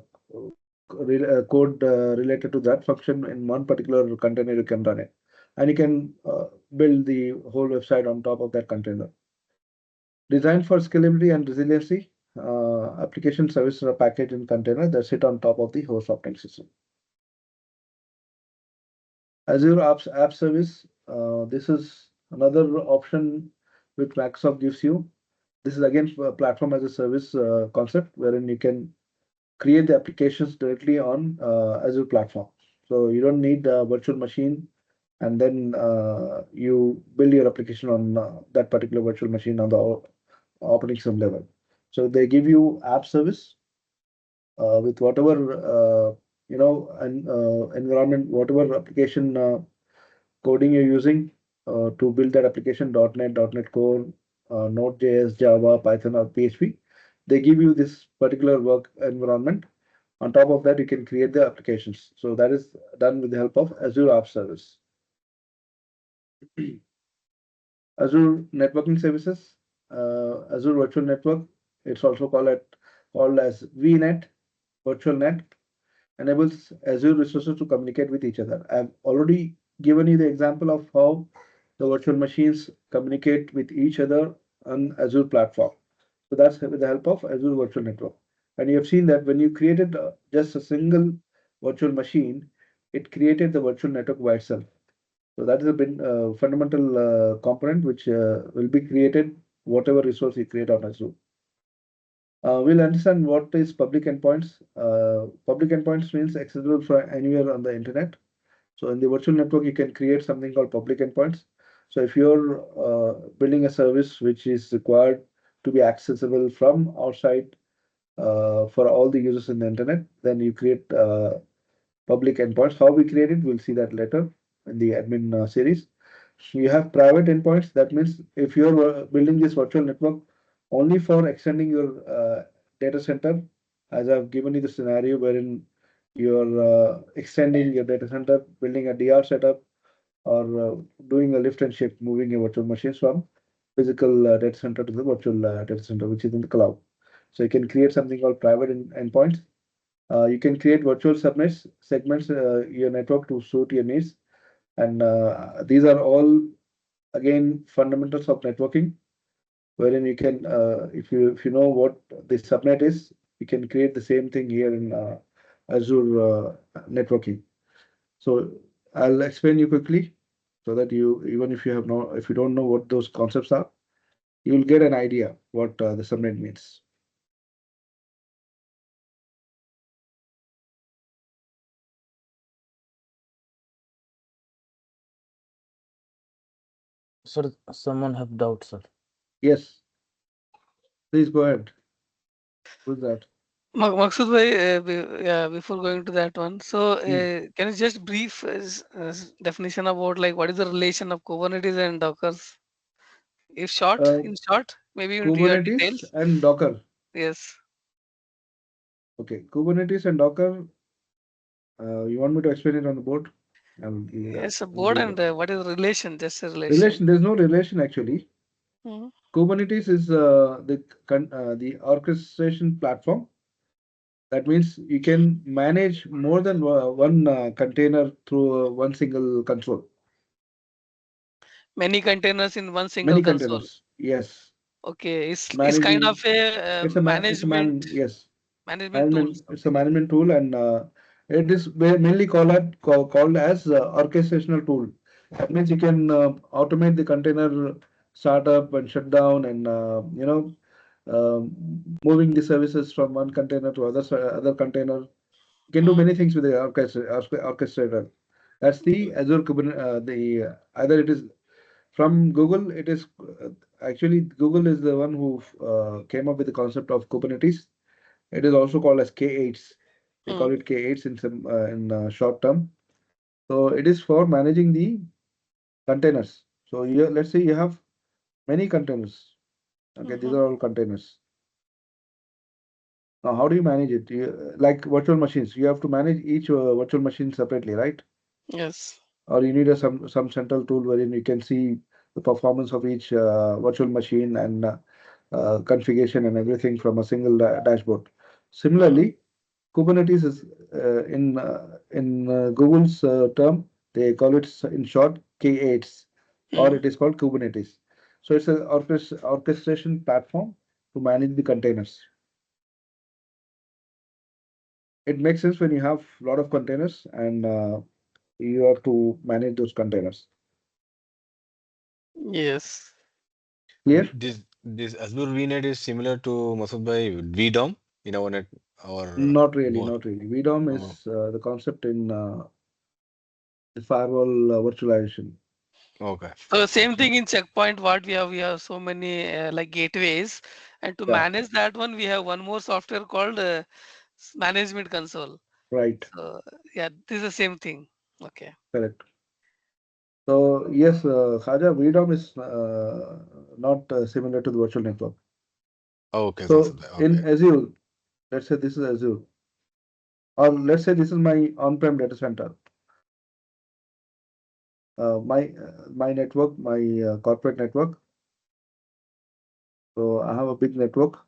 code related to that function in one particular container you can run it, and you can build the whole website on top of that container. Designed for scalability and resiliency, application services are packaged in container that sit on top of the host operating system. Azure App Service, this is another option which Microsoft gives you. This is again a platform as a service concept wherein you can create the applications directly on Azure platform. So you don't need a virtual machine, and then you build your application on that particular virtual machine on the operating system level. So they give you app service with whatever environment, whatever application coding you're using to build that application, .NET Core, Node.js, Java, Python, or PHP. They give you this particular work environment. On top of that, you can create the applications. So that is done with the help of Azure App Service. Azure Networking Services, Azure Virtual Network. It's also called as VNet, Virtual Net, enables Azure resources to communicate with each other. I've already given you the example of how the virtual machines communicate with each other on Azure platform. So that's with the help of Azure Virtual Network. And you have seen that when you created just a single virtual machine, it created the virtual network by itself. So that is a fundamental component which will be created whatever resource you create on Azure. We'll understand what is public endpoints. Public endpoints means accessible from anywhere on the internet. So in the virtual network, you can create something called public endpoints. So if you're building a service which is required to be accessible from outside for all the users in the internet, then you create public endpoints. How we create it, we'll see that later in the admin series. You have private endpoints. That means if you're building this virtual network only for extending your data center, as I've given you the scenario wherein you're extending your data center, building a DR setup, or doing a lift and shift, moving a virtual machines from physical data center to the virtual data center, which is in the cloud. So you can create something called private endpoints. You can create virtual subnets, segments your network to suit your needs, and these are all again fundamentals of networking, wherein you can, if you know what the subnet is, you can create the same thing here in Azure networking. So I'll explain you quickly so that you, even if you have no, if you don't know what those concepts are, you'll get an idea what the subnet means. Sir, someone have doubts, sir. Yes, please go ahead with that. Maksud bhai, yeah, before going to that one, so Hmm. can you just brief definition about like what is the relation of Kubernetes and Dockers? If short, Uh, in short, maybe into your Kubernetes details. and Docker. Yes, Okay, Kubernetes and Docker. You want me to explain it on the board? I'll give you that. yes, a I'll board give you and that. what is relation? Just a relation. Relation. There's no relation actually. Hmm. Kubernetes is the orchestration platform. That means you can manage more than one container through one single console. Many containers in one single Many console. containers. Yes, Okay, it's kind of managing. a It's a management yes, tool, management. It's a something like that. management tool, and it is mainly called as orchestrational tool. That means you can automate the container startup and shutdown, and moving the services from one container to other container. You can do Mm, many things with the orchestrator. That's the Azure Kubernetes. Either it is from Google. It is actually Google is the one who came up with the concept of Kubernetes. It is also called as K8s. They call mm, it K8s in short term. So it is for managing the containers. So let's say you have many containers. Okay, these mhm. are all containers. Now, how do you manage it? Like virtual machines, you have to manage each virtual machine separately, right? Yes. Or you need some central tool wherein you can see the performance of each virtual machine and configuration and everything from a single dashboard. Mm, Similarly, Kubernetes is in Google's term, they call it in short K8s, or mm. it is called Kubernetes. So it's an orchestration platform to manage the containers. It makes sense when you have a lot of containers and you have to manage those containers. Yes. Clear? This Azure VNet is similar to Masood bhai VDOM in our net or Not really, more. not really. VDOM Oh, is the concept in the firewall virtualization. okay. So same Okay. thing in checkpoint. What we have so many like gateways, and to Yeah, manage that one, we have one more software called management console. right, So yeah, this is the same thing. Okay. correct. So yes, Khaja, VDOM is not similar to the virtual network. Okay, So Masood bhai. Okay. in Azure, let's say this is Azure, or let's say this is my on-prem data center. My network, my corporate network. So I have a big network.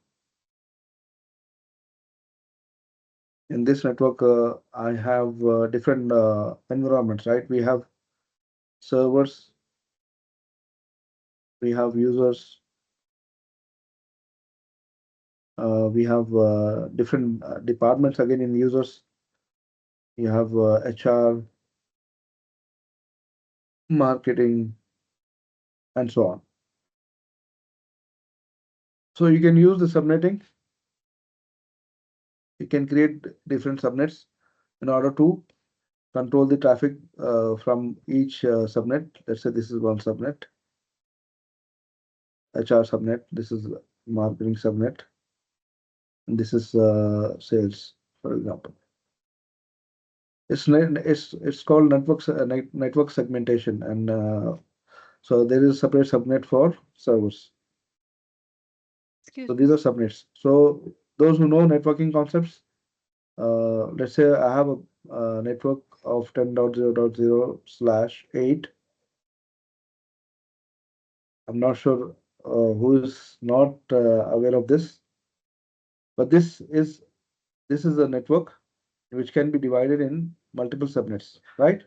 In this network, I have different environments, right? We have servers, we have users, we have different departments again in users. You have HR, marketing, and so on. So you can use the subnetting. You can create different subnets in order to control the traffic from each subnet. Let's say this is one subnet, HR subnet. This is marketing subnet, and this is sales, for example. It's called network segmentation, and so there is a separate subnet for servers. Excuse So me, these are sir. subnets. So those who know networking concepts, let's say I have a network of 10.0.0/8. I'm not sure who is not aware of this, but this is a network which can be divided in multiple subnets, right?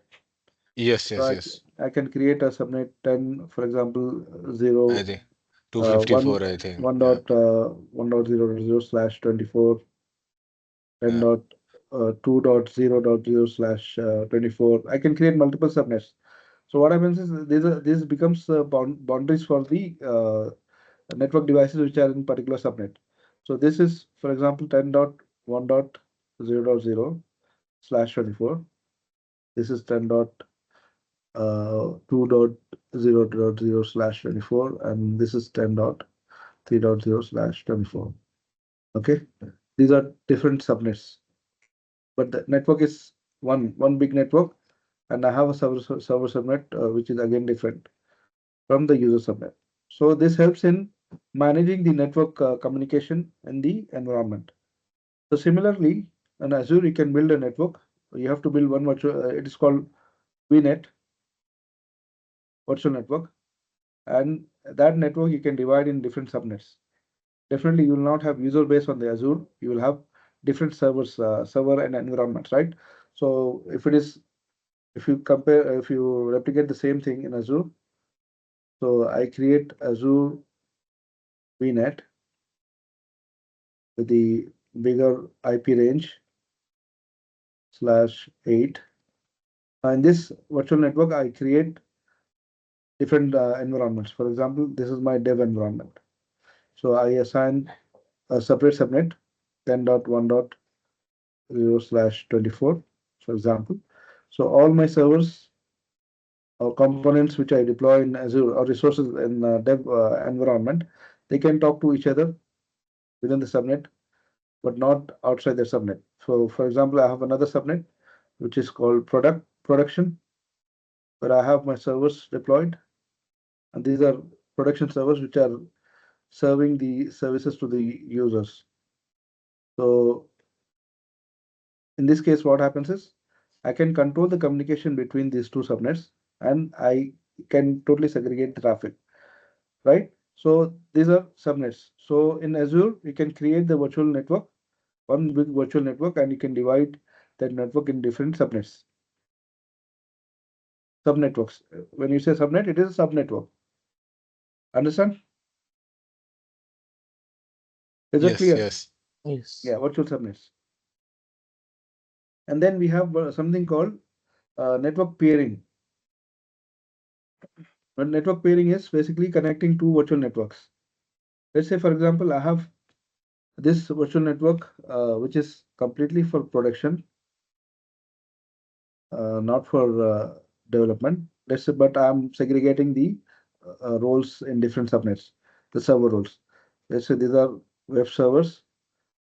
Yes, So yes, yes. I can create a subnet 10, for example, I 0, think 1, 254, I think. 1 Yeah, dot 1.0.0 slash 24, 10 yeah. dot 2.0.0 slash 24. I can create multiple subnets. So what happens is this becomes boundaries for the network devices which are in particular subnet. So this is, for example, 10.1.0.0 slash 24. This is 10.2.0.0 slash 24, and this is 10.3.0 slash 24. Okay, these are different subnets, but the network is one big network, and I have a server subnet which is again different from the user subnet. So this helps in managing the network communication in the environment. So similarly, in Azure, you can build a network. You have to build one virtual. It is called VNet, virtual network, and that network you can divide in different subnets. Definitely, you will not have user base on the Azure. You will have different servers, server and environments, right? So if you replicate the same thing in Azure, so I create Azure VNet with the bigger IP range /8. In this virtual network, I create different environments. For example, this is my dev environment. So I assign a separate subnet 10.1.0/24, for example. So all my servers or components which I deploy in Azure or resources in dev environment, they can talk to each other within the subnet, but not outside the subnet. So, for example, I have another subnet which is called production, where I have my servers deployed, and these are production servers which are serving the services to the users. So in this case, what happens is I can control the communication between these two subnets, and I can totally segregate the traffic, right? So these are subnets. So in Azure, you can create the virtual network, one big virtual network, and you can divide that network in different subnets, subnetworks. When you say subnet, it is a subnetwork. Understand? Is that Yes, clear? yes. Yes. Yeah, virtual subnets. And then we have something called network peering. But network peering is basically connecting two virtual networks. Let's say, for example, I have this virtual network, which is completely for production, not for development. Let's say, but I'm segregating the roles in different subnets, the server roles. Let's say these are web servers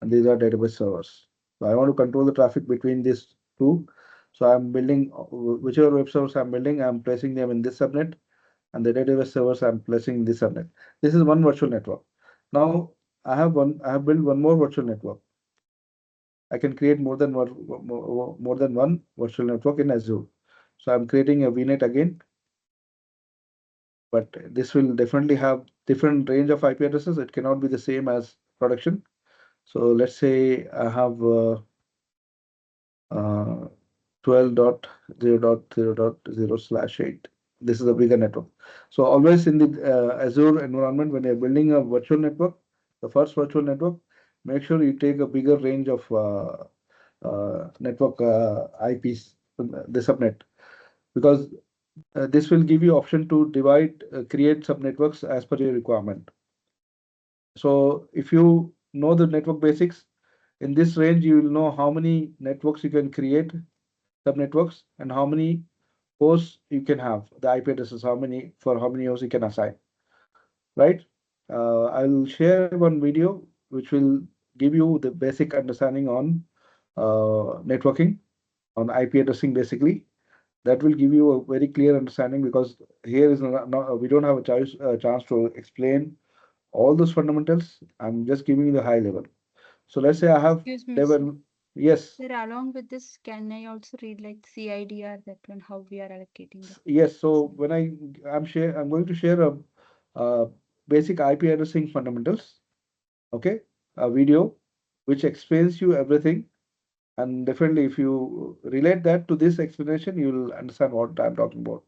and these are database servers. So I want to control the traffic between these two. So I'm building whichever web servers I'm building, I'm placing them in this subnet, and the database servers I'm placing in this subnet. This is one virtual network. Now I have built one more virtual network. I can create more than one virtual network in Azure. So I'm creating a VNet again, but this will definitely have different range of IP addresses. It cannot be the same as production. So let's say I have uh, 12.0.0.0/8. This is a bigger network. So always in the Azure environment, when you're building a virtual network, the first virtual network, make sure you take a bigger range of network IPs, the subnet, because this will give you option to create subnetworks as per your requirement. So if you know the network basics, in this range, you will know how many networks you can create, subnetworks, and how many hosts you can have, the IP addresses, how many hosts you can assign, right? I'll share one video which will give you the basic understanding on networking, on IP addressing basically. That will give you a very clear understanding, because here is not we don't have a chance to explain all those fundamentals. I'm just giving you the high level. So let's say I have Excuse me, sir. Devon. Yes, Sir, along with this, can I also read like CIDR, that one, how we are allocating the yes. So space? when I'm going to share a uh, basic IP addressing fundamentals. Okay, a video which explains you everything, and definitely if you relate that to this explanation, you will understand what I'm talking about,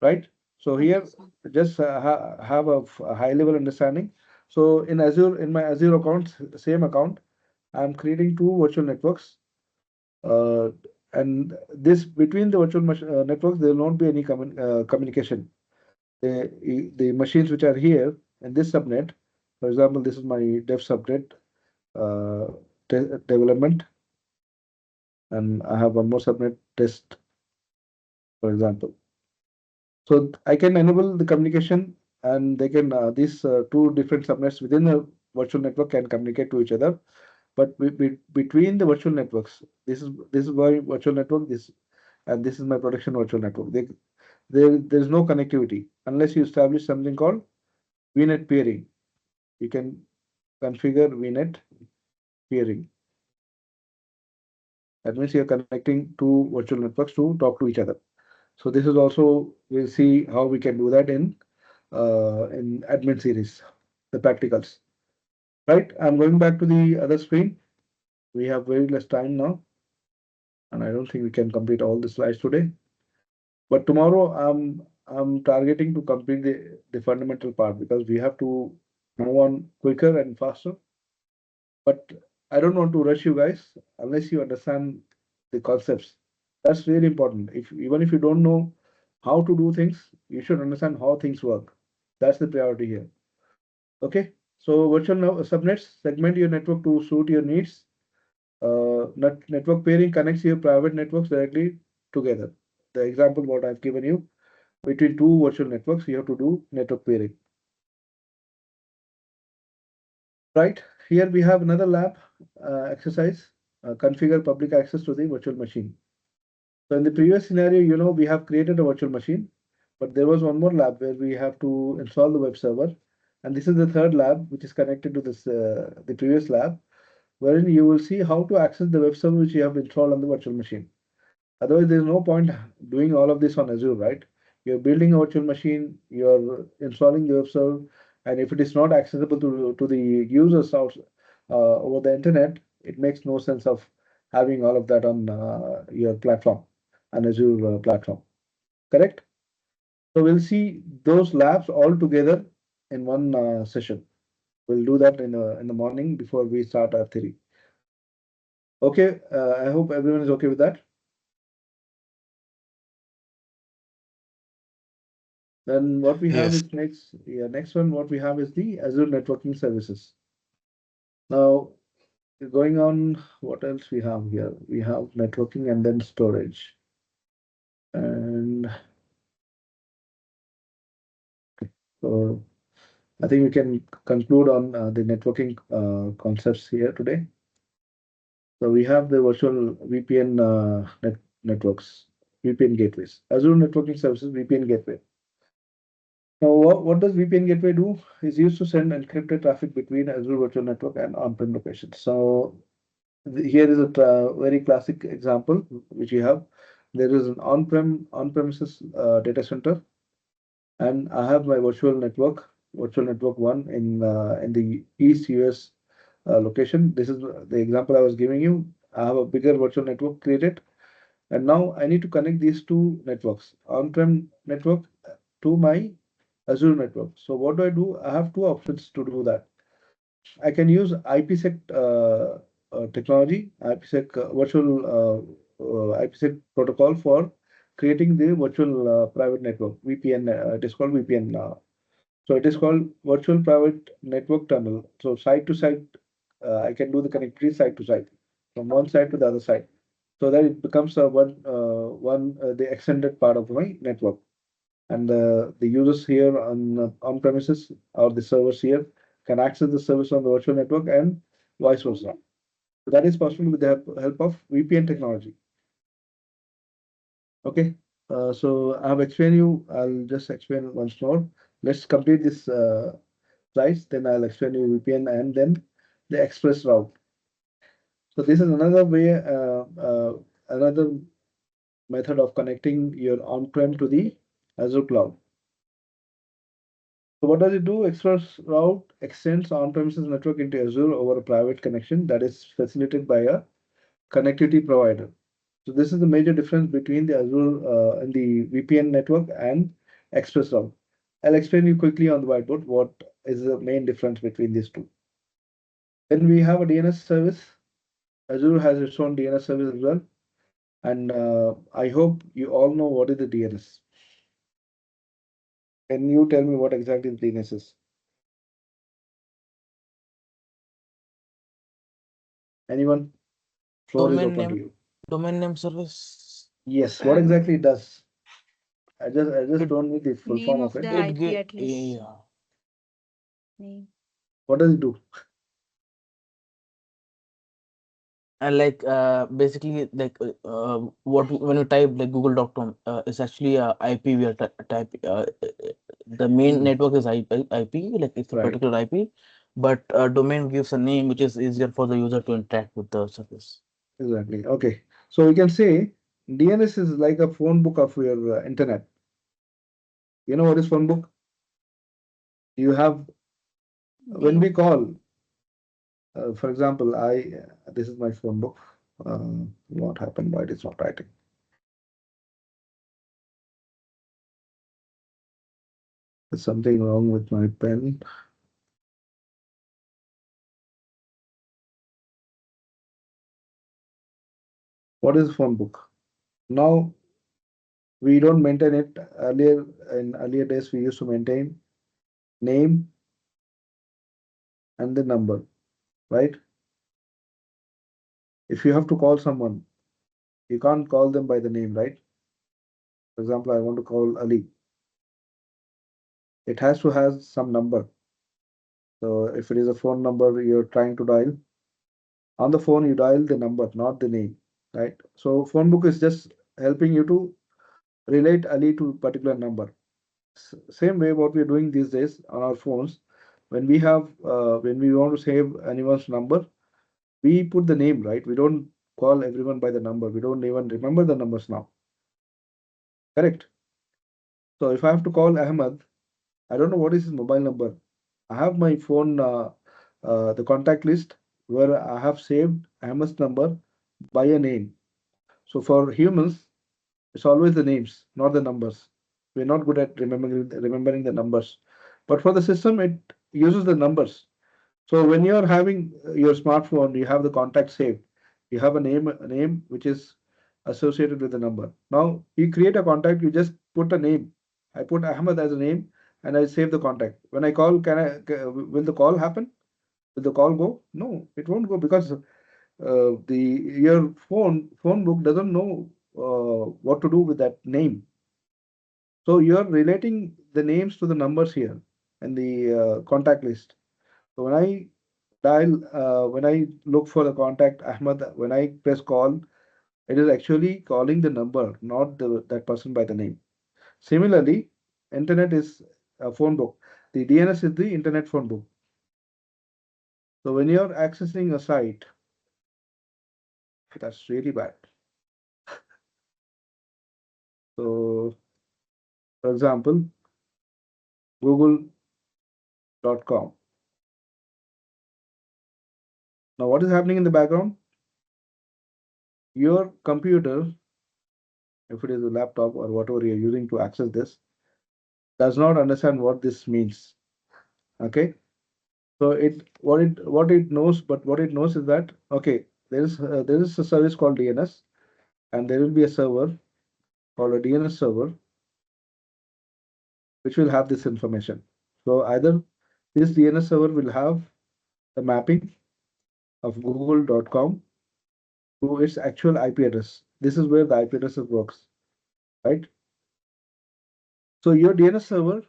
right? So here, Okay, sir. just have a high level understanding. So in Azure, in my Azure account, same account, I'm creating two virtual networks. Uh, and this between the virtual networks, there will not be any communication. The machines which are here in this subnet, for example, this is my dev subnet, uh, development, and I have one more subnet test, for example. So I can enable the communication, and they can these two different subnets within the virtual network can communicate to each other. But between the virtual networks, this is my virtual network. This is my production virtual network. There's no connectivity unless you establish something called VNet peering. You can configure VNet peering. That means you're connecting two virtual networks to talk to each other. So this is also, we'll see how we can do that in admin series, the practicals. Right, I'm going back to the other screen. We have very less time now, and I don't think we can complete all the slides today. But tomorrow, I'm targeting to complete the fundamental part because we have to move on quicker and faster. But I don't want to rush you guys unless you understand the concepts. That's really important. If even if you don't know how to do things, you should understand how things work. That's the priority here. Okay. So virtual subnets segment your network to suit your needs. Network pairing connects your private networks directly together. The example what I've given you, between two virtual networks, you have to do network pairing. Right, here we have another lab exercise, configure public access to the virtual machine. So in the previous scenario, we have created a virtual machine, but there was one more lab where we have to install the web server. And this is the third lab, which is connected to this the previous lab, wherein you will see how to access the web server which you have installed on the virtual machine. Otherwise, there's no point doing all of this on Azure, right? You're building a virtual machine, you're installing the web server, and if it is not accessible to the users out over the internet, it makes no sense of having all of that on your platform, an Azure platform. Correct? So we'll see those labs all together in one session. We'll do that in the morning before we start our theory. Okay, I hope everyone is okay with that. Then what we have Yes. is next one, what we have is the Azure networking services. Now, going on, what else we have here? We have networking and then storage. And so I think we can conclude on the networking concepts here today. So we have the virtual VPN networks, VPN gateways, Azure networking services, VPN gateway. Now, what does VPN gateway do? Is used to send encrypted traffic between Azure virtual network and on-prem locations. So here is a very classic example which you have. There is an on-premises data center, and I have my virtual network one in the East US location. This is the example I was giving you. I have a bigger virtual network created, and now I need to connect these two networks, on-prem network to my Azure network. So what do? I have two options to do that. I can use IPsec technology, IPsec IPsec protocol for creating the virtual private network, VPN. It is called VPN. So it is called virtual private network tunnel. So side to side, I can do the connectivity side to side, from one side to the other side, so that it becomes a the extended part of my network, and the users here on premises or the servers here can access the service on the virtual network and vice versa. So that is possible with the help of VPN technology. Okay, so I have explained you. I'll just explain once more. Let's complete this slides. Then I'll explain you VPN and then the express route. So this is another way, another method of connecting your on-prem to the Azure cloud. So what does it do? Express route extends on-premises network into Azure over a private connection that is facilitated by a connectivity provider. So this is the major difference between the Azure and the VPN network and express route. I'll explain you quickly on the whiteboard what is the main difference between these two. Then we have a DNS service. Azure has its own DNS service as well. And I hope you all know what is the DNS. Can you tell me what exactly the DNS is? Anyone? Floor is Domain open to name, you. domain name service. Yes, what exactly it does? I just It don't need the full Name form of of it. the it IP get address yeah. name. What does it do? And like basically like what when you type like google.com, it's actually a IP we are type the main Hmm, network is IP, like it's a right, particular IP, but domain gives a name which is easier for the user to interact with the service. exactly. Okay, so we can say DNS is like a phone book of your internet. You know what is phone book? You have when we Name. call, for example, this is my phone book. What happened? Why it is not writing? There's something wrong with my pen. What is phone book? Now we don't maintain it. Earlier in earlier days, we used to maintain name and the number, right? If you have to call someone, you can't call them by the name, right? For example, I want to call Ali. It has to have some number. So if it is a phone number you're trying to dial, on the phone you dial the number, not the name, right? So phone book is just helping you to relate Ali to particular number. Same way what we're doing these days on our phones, when we want to save anyone's number, we put the name, right? We don't call everyone by the number. We don't even remember the numbers now. Correct. So if I have to call Ahmed, I don't know what is his mobile number. I have my phone, the contact list where I have saved Ahmed's number by a name. So for humans, it's always the names, not the numbers. We're not good at remembering the numbers. But for the system, it uses the numbers. So when you're having your smartphone, you have the contact saved. You have a name which is associated with the number. Now you create a contact, you just put a name. I put Ahmed as a name and I save the contact. When I call, will the call happen? Will the call go? No, it won't go because your phone book doesn't know what to do with that name. So you're relating the names to the numbers here in the contact list. So when I look for the contact Ahmed, when I press call, it is actually calling the number, not that person by the name. Similarly, internet is a phone book. The DNS is the internet phone book. So when you're accessing a site, that's really bad. So for example, google.com. Now what is happening in the background? Your computer, if it is a laptop or whatever you're using to access this, does not understand what this means. Okay. So what it knows is that okay, there is a service called DNS, and there will be a server called a DNS server which will have this information. So either this DNS server will have the mapping of google.com to its actual IP address. This is where the IP address works, right? So your DNS server,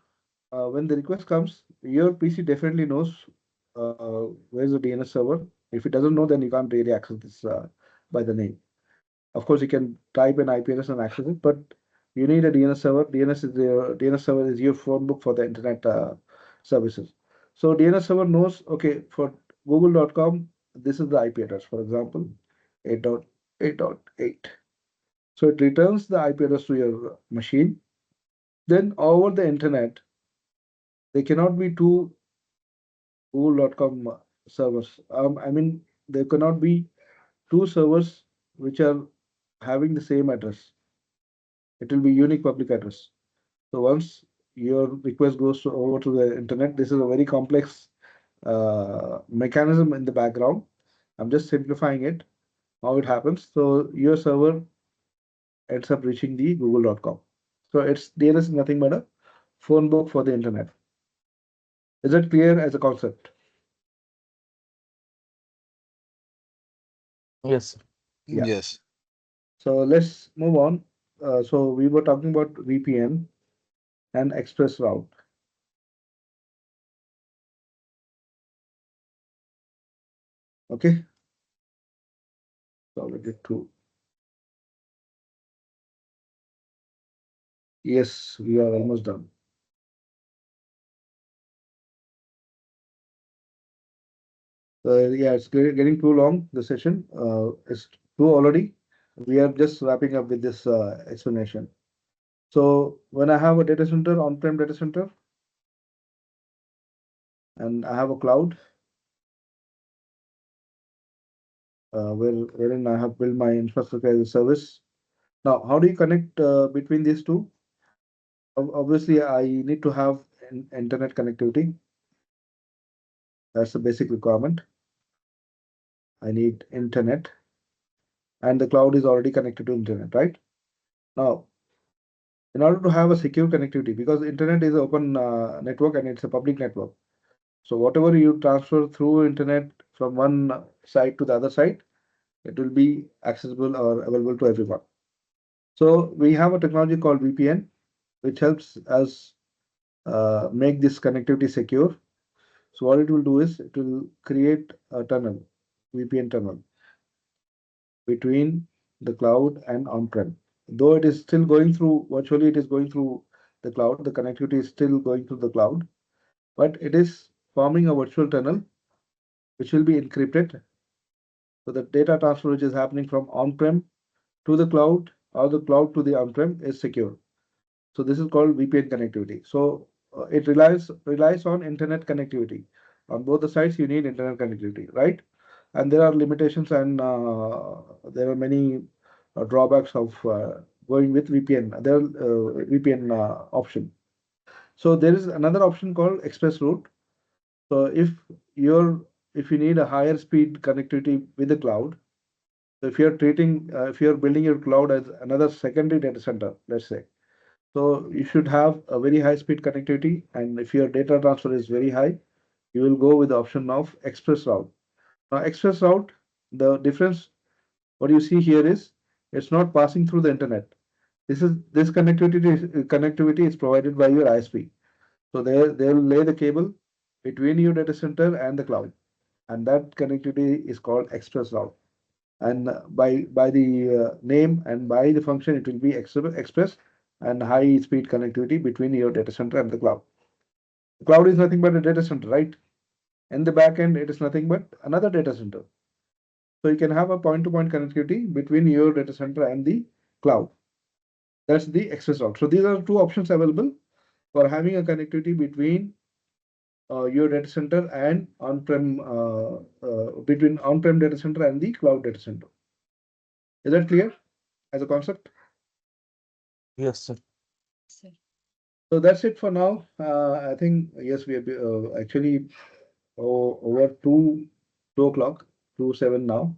when the request comes, your PC definitely knows where's the DNS server. If it doesn't know, then you can't really access this by the name. Of course, you can type an IP address and access it, but you need a DNS server. DNS server is your phone book for the internet services. So DNS server knows, okay, for google.com, this is the IP address, for example, 8.8.8. So it returns the IP address to your machine. Then over the internet, There cannot be two google.com servers. I mean, there cannot be two servers which are having the same address. It will be unique public address. So once your request goes over to the internet, this is a very complex mechanism in the background. I'm just simplifying it, how it happens. So your server ends up reaching the google.com. So it's DNS is nothing but a phone book for the internet. Is it clear as a concept? Yes. Yeah. Yes. So let's move on. So we were talking about VPN and express route. Okay. So we did two. Yes, we are almost done. Yeah, it's getting too long, the session. It's two already. We are just wrapping up with this explanation. So when I have a data center, on-prem data center, and I have a cloud, wherein I have built my infrastructure as a service. Now, how do you connect between these two? Obviously, I need to have internet connectivity. That's the basic requirement. I need internet, and the cloud is already connected to internet, right? Now, in order to have a secure connectivity, because internet is an open network and it's a public network. So whatever you transfer through internet from one side to the other side, it will be accessible or available to everyone. So we have a technology called VPN, which helps us make this connectivity secure. So what it will do is it will create a tunnel, VPN tunnel between the cloud and on-prem. Though it is still going through, virtually it is going through the cloud, the connectivity is still going through the cloud, but it is forming a virtual tunnel which will be encrypted. So the data transfer which is happening from on-prem to the cloud or the cloud to the on-prem is secure. So this is called VPN connectivity. So it relies on internet connectivity. On both the sides, you need internet connectivity, right? And there are limitations and there are many drawbacks of going with VPN. There are VPN option. So there is another option called express route. So you're if you need a higher speed connectivity with the cloud, so if you're building your cloud as another secondary data center, let's say, so you should have a very high speed connectivity, and if your data transfer is very high, you will go with the option of express route. Now, express route, the difference, what you see here is it's not passing through the internet. This connectivity is provided by your ISP. So they'll lay the cable between your data center and the cloud, and that connectivity is called express route. And by the name and by the function, it will be express and high speed connectivity between your data center and the cloud. The cloud is nothing but a data center, right? In the back end, it is nothing but another data center. So you can have a point-to-point connectivity between your data center and the cloud. That's the express route. So these are two options available for having a connectivity between your data center and on-prem between on-prem data center and the cloud data center. Is that clear as a concept? Yes, sir. Sir. So that's it for now. I think yes, we have actually over 2 o'clock, 2:07 now.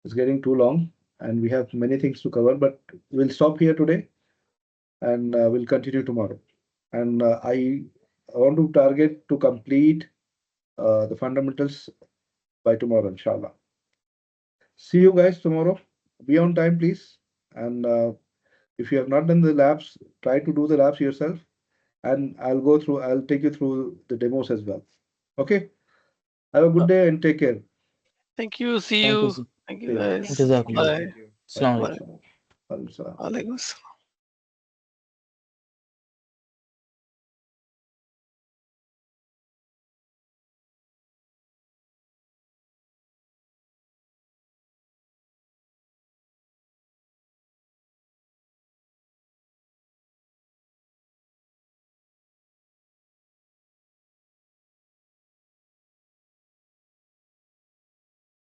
It's getting too long, and we have many things to cover. But we'll stop here today, and we'll continue tomorrow. And I want to target to complete the fundamentals by tomorrow, inshallah. See you guys tomorrow. Be on time, please. And if you have not done the labs, try to do the labs yourself. And I'll take you through the demos as well. Okay. Have a good day and take care. Thank you. See Thank you, you. sir. Thank you See you. guys. Thank you. Jazakumullah. Bye. Bye. Assalamu Bye. alaikum. Waalaikum salam. Alaikum assalam.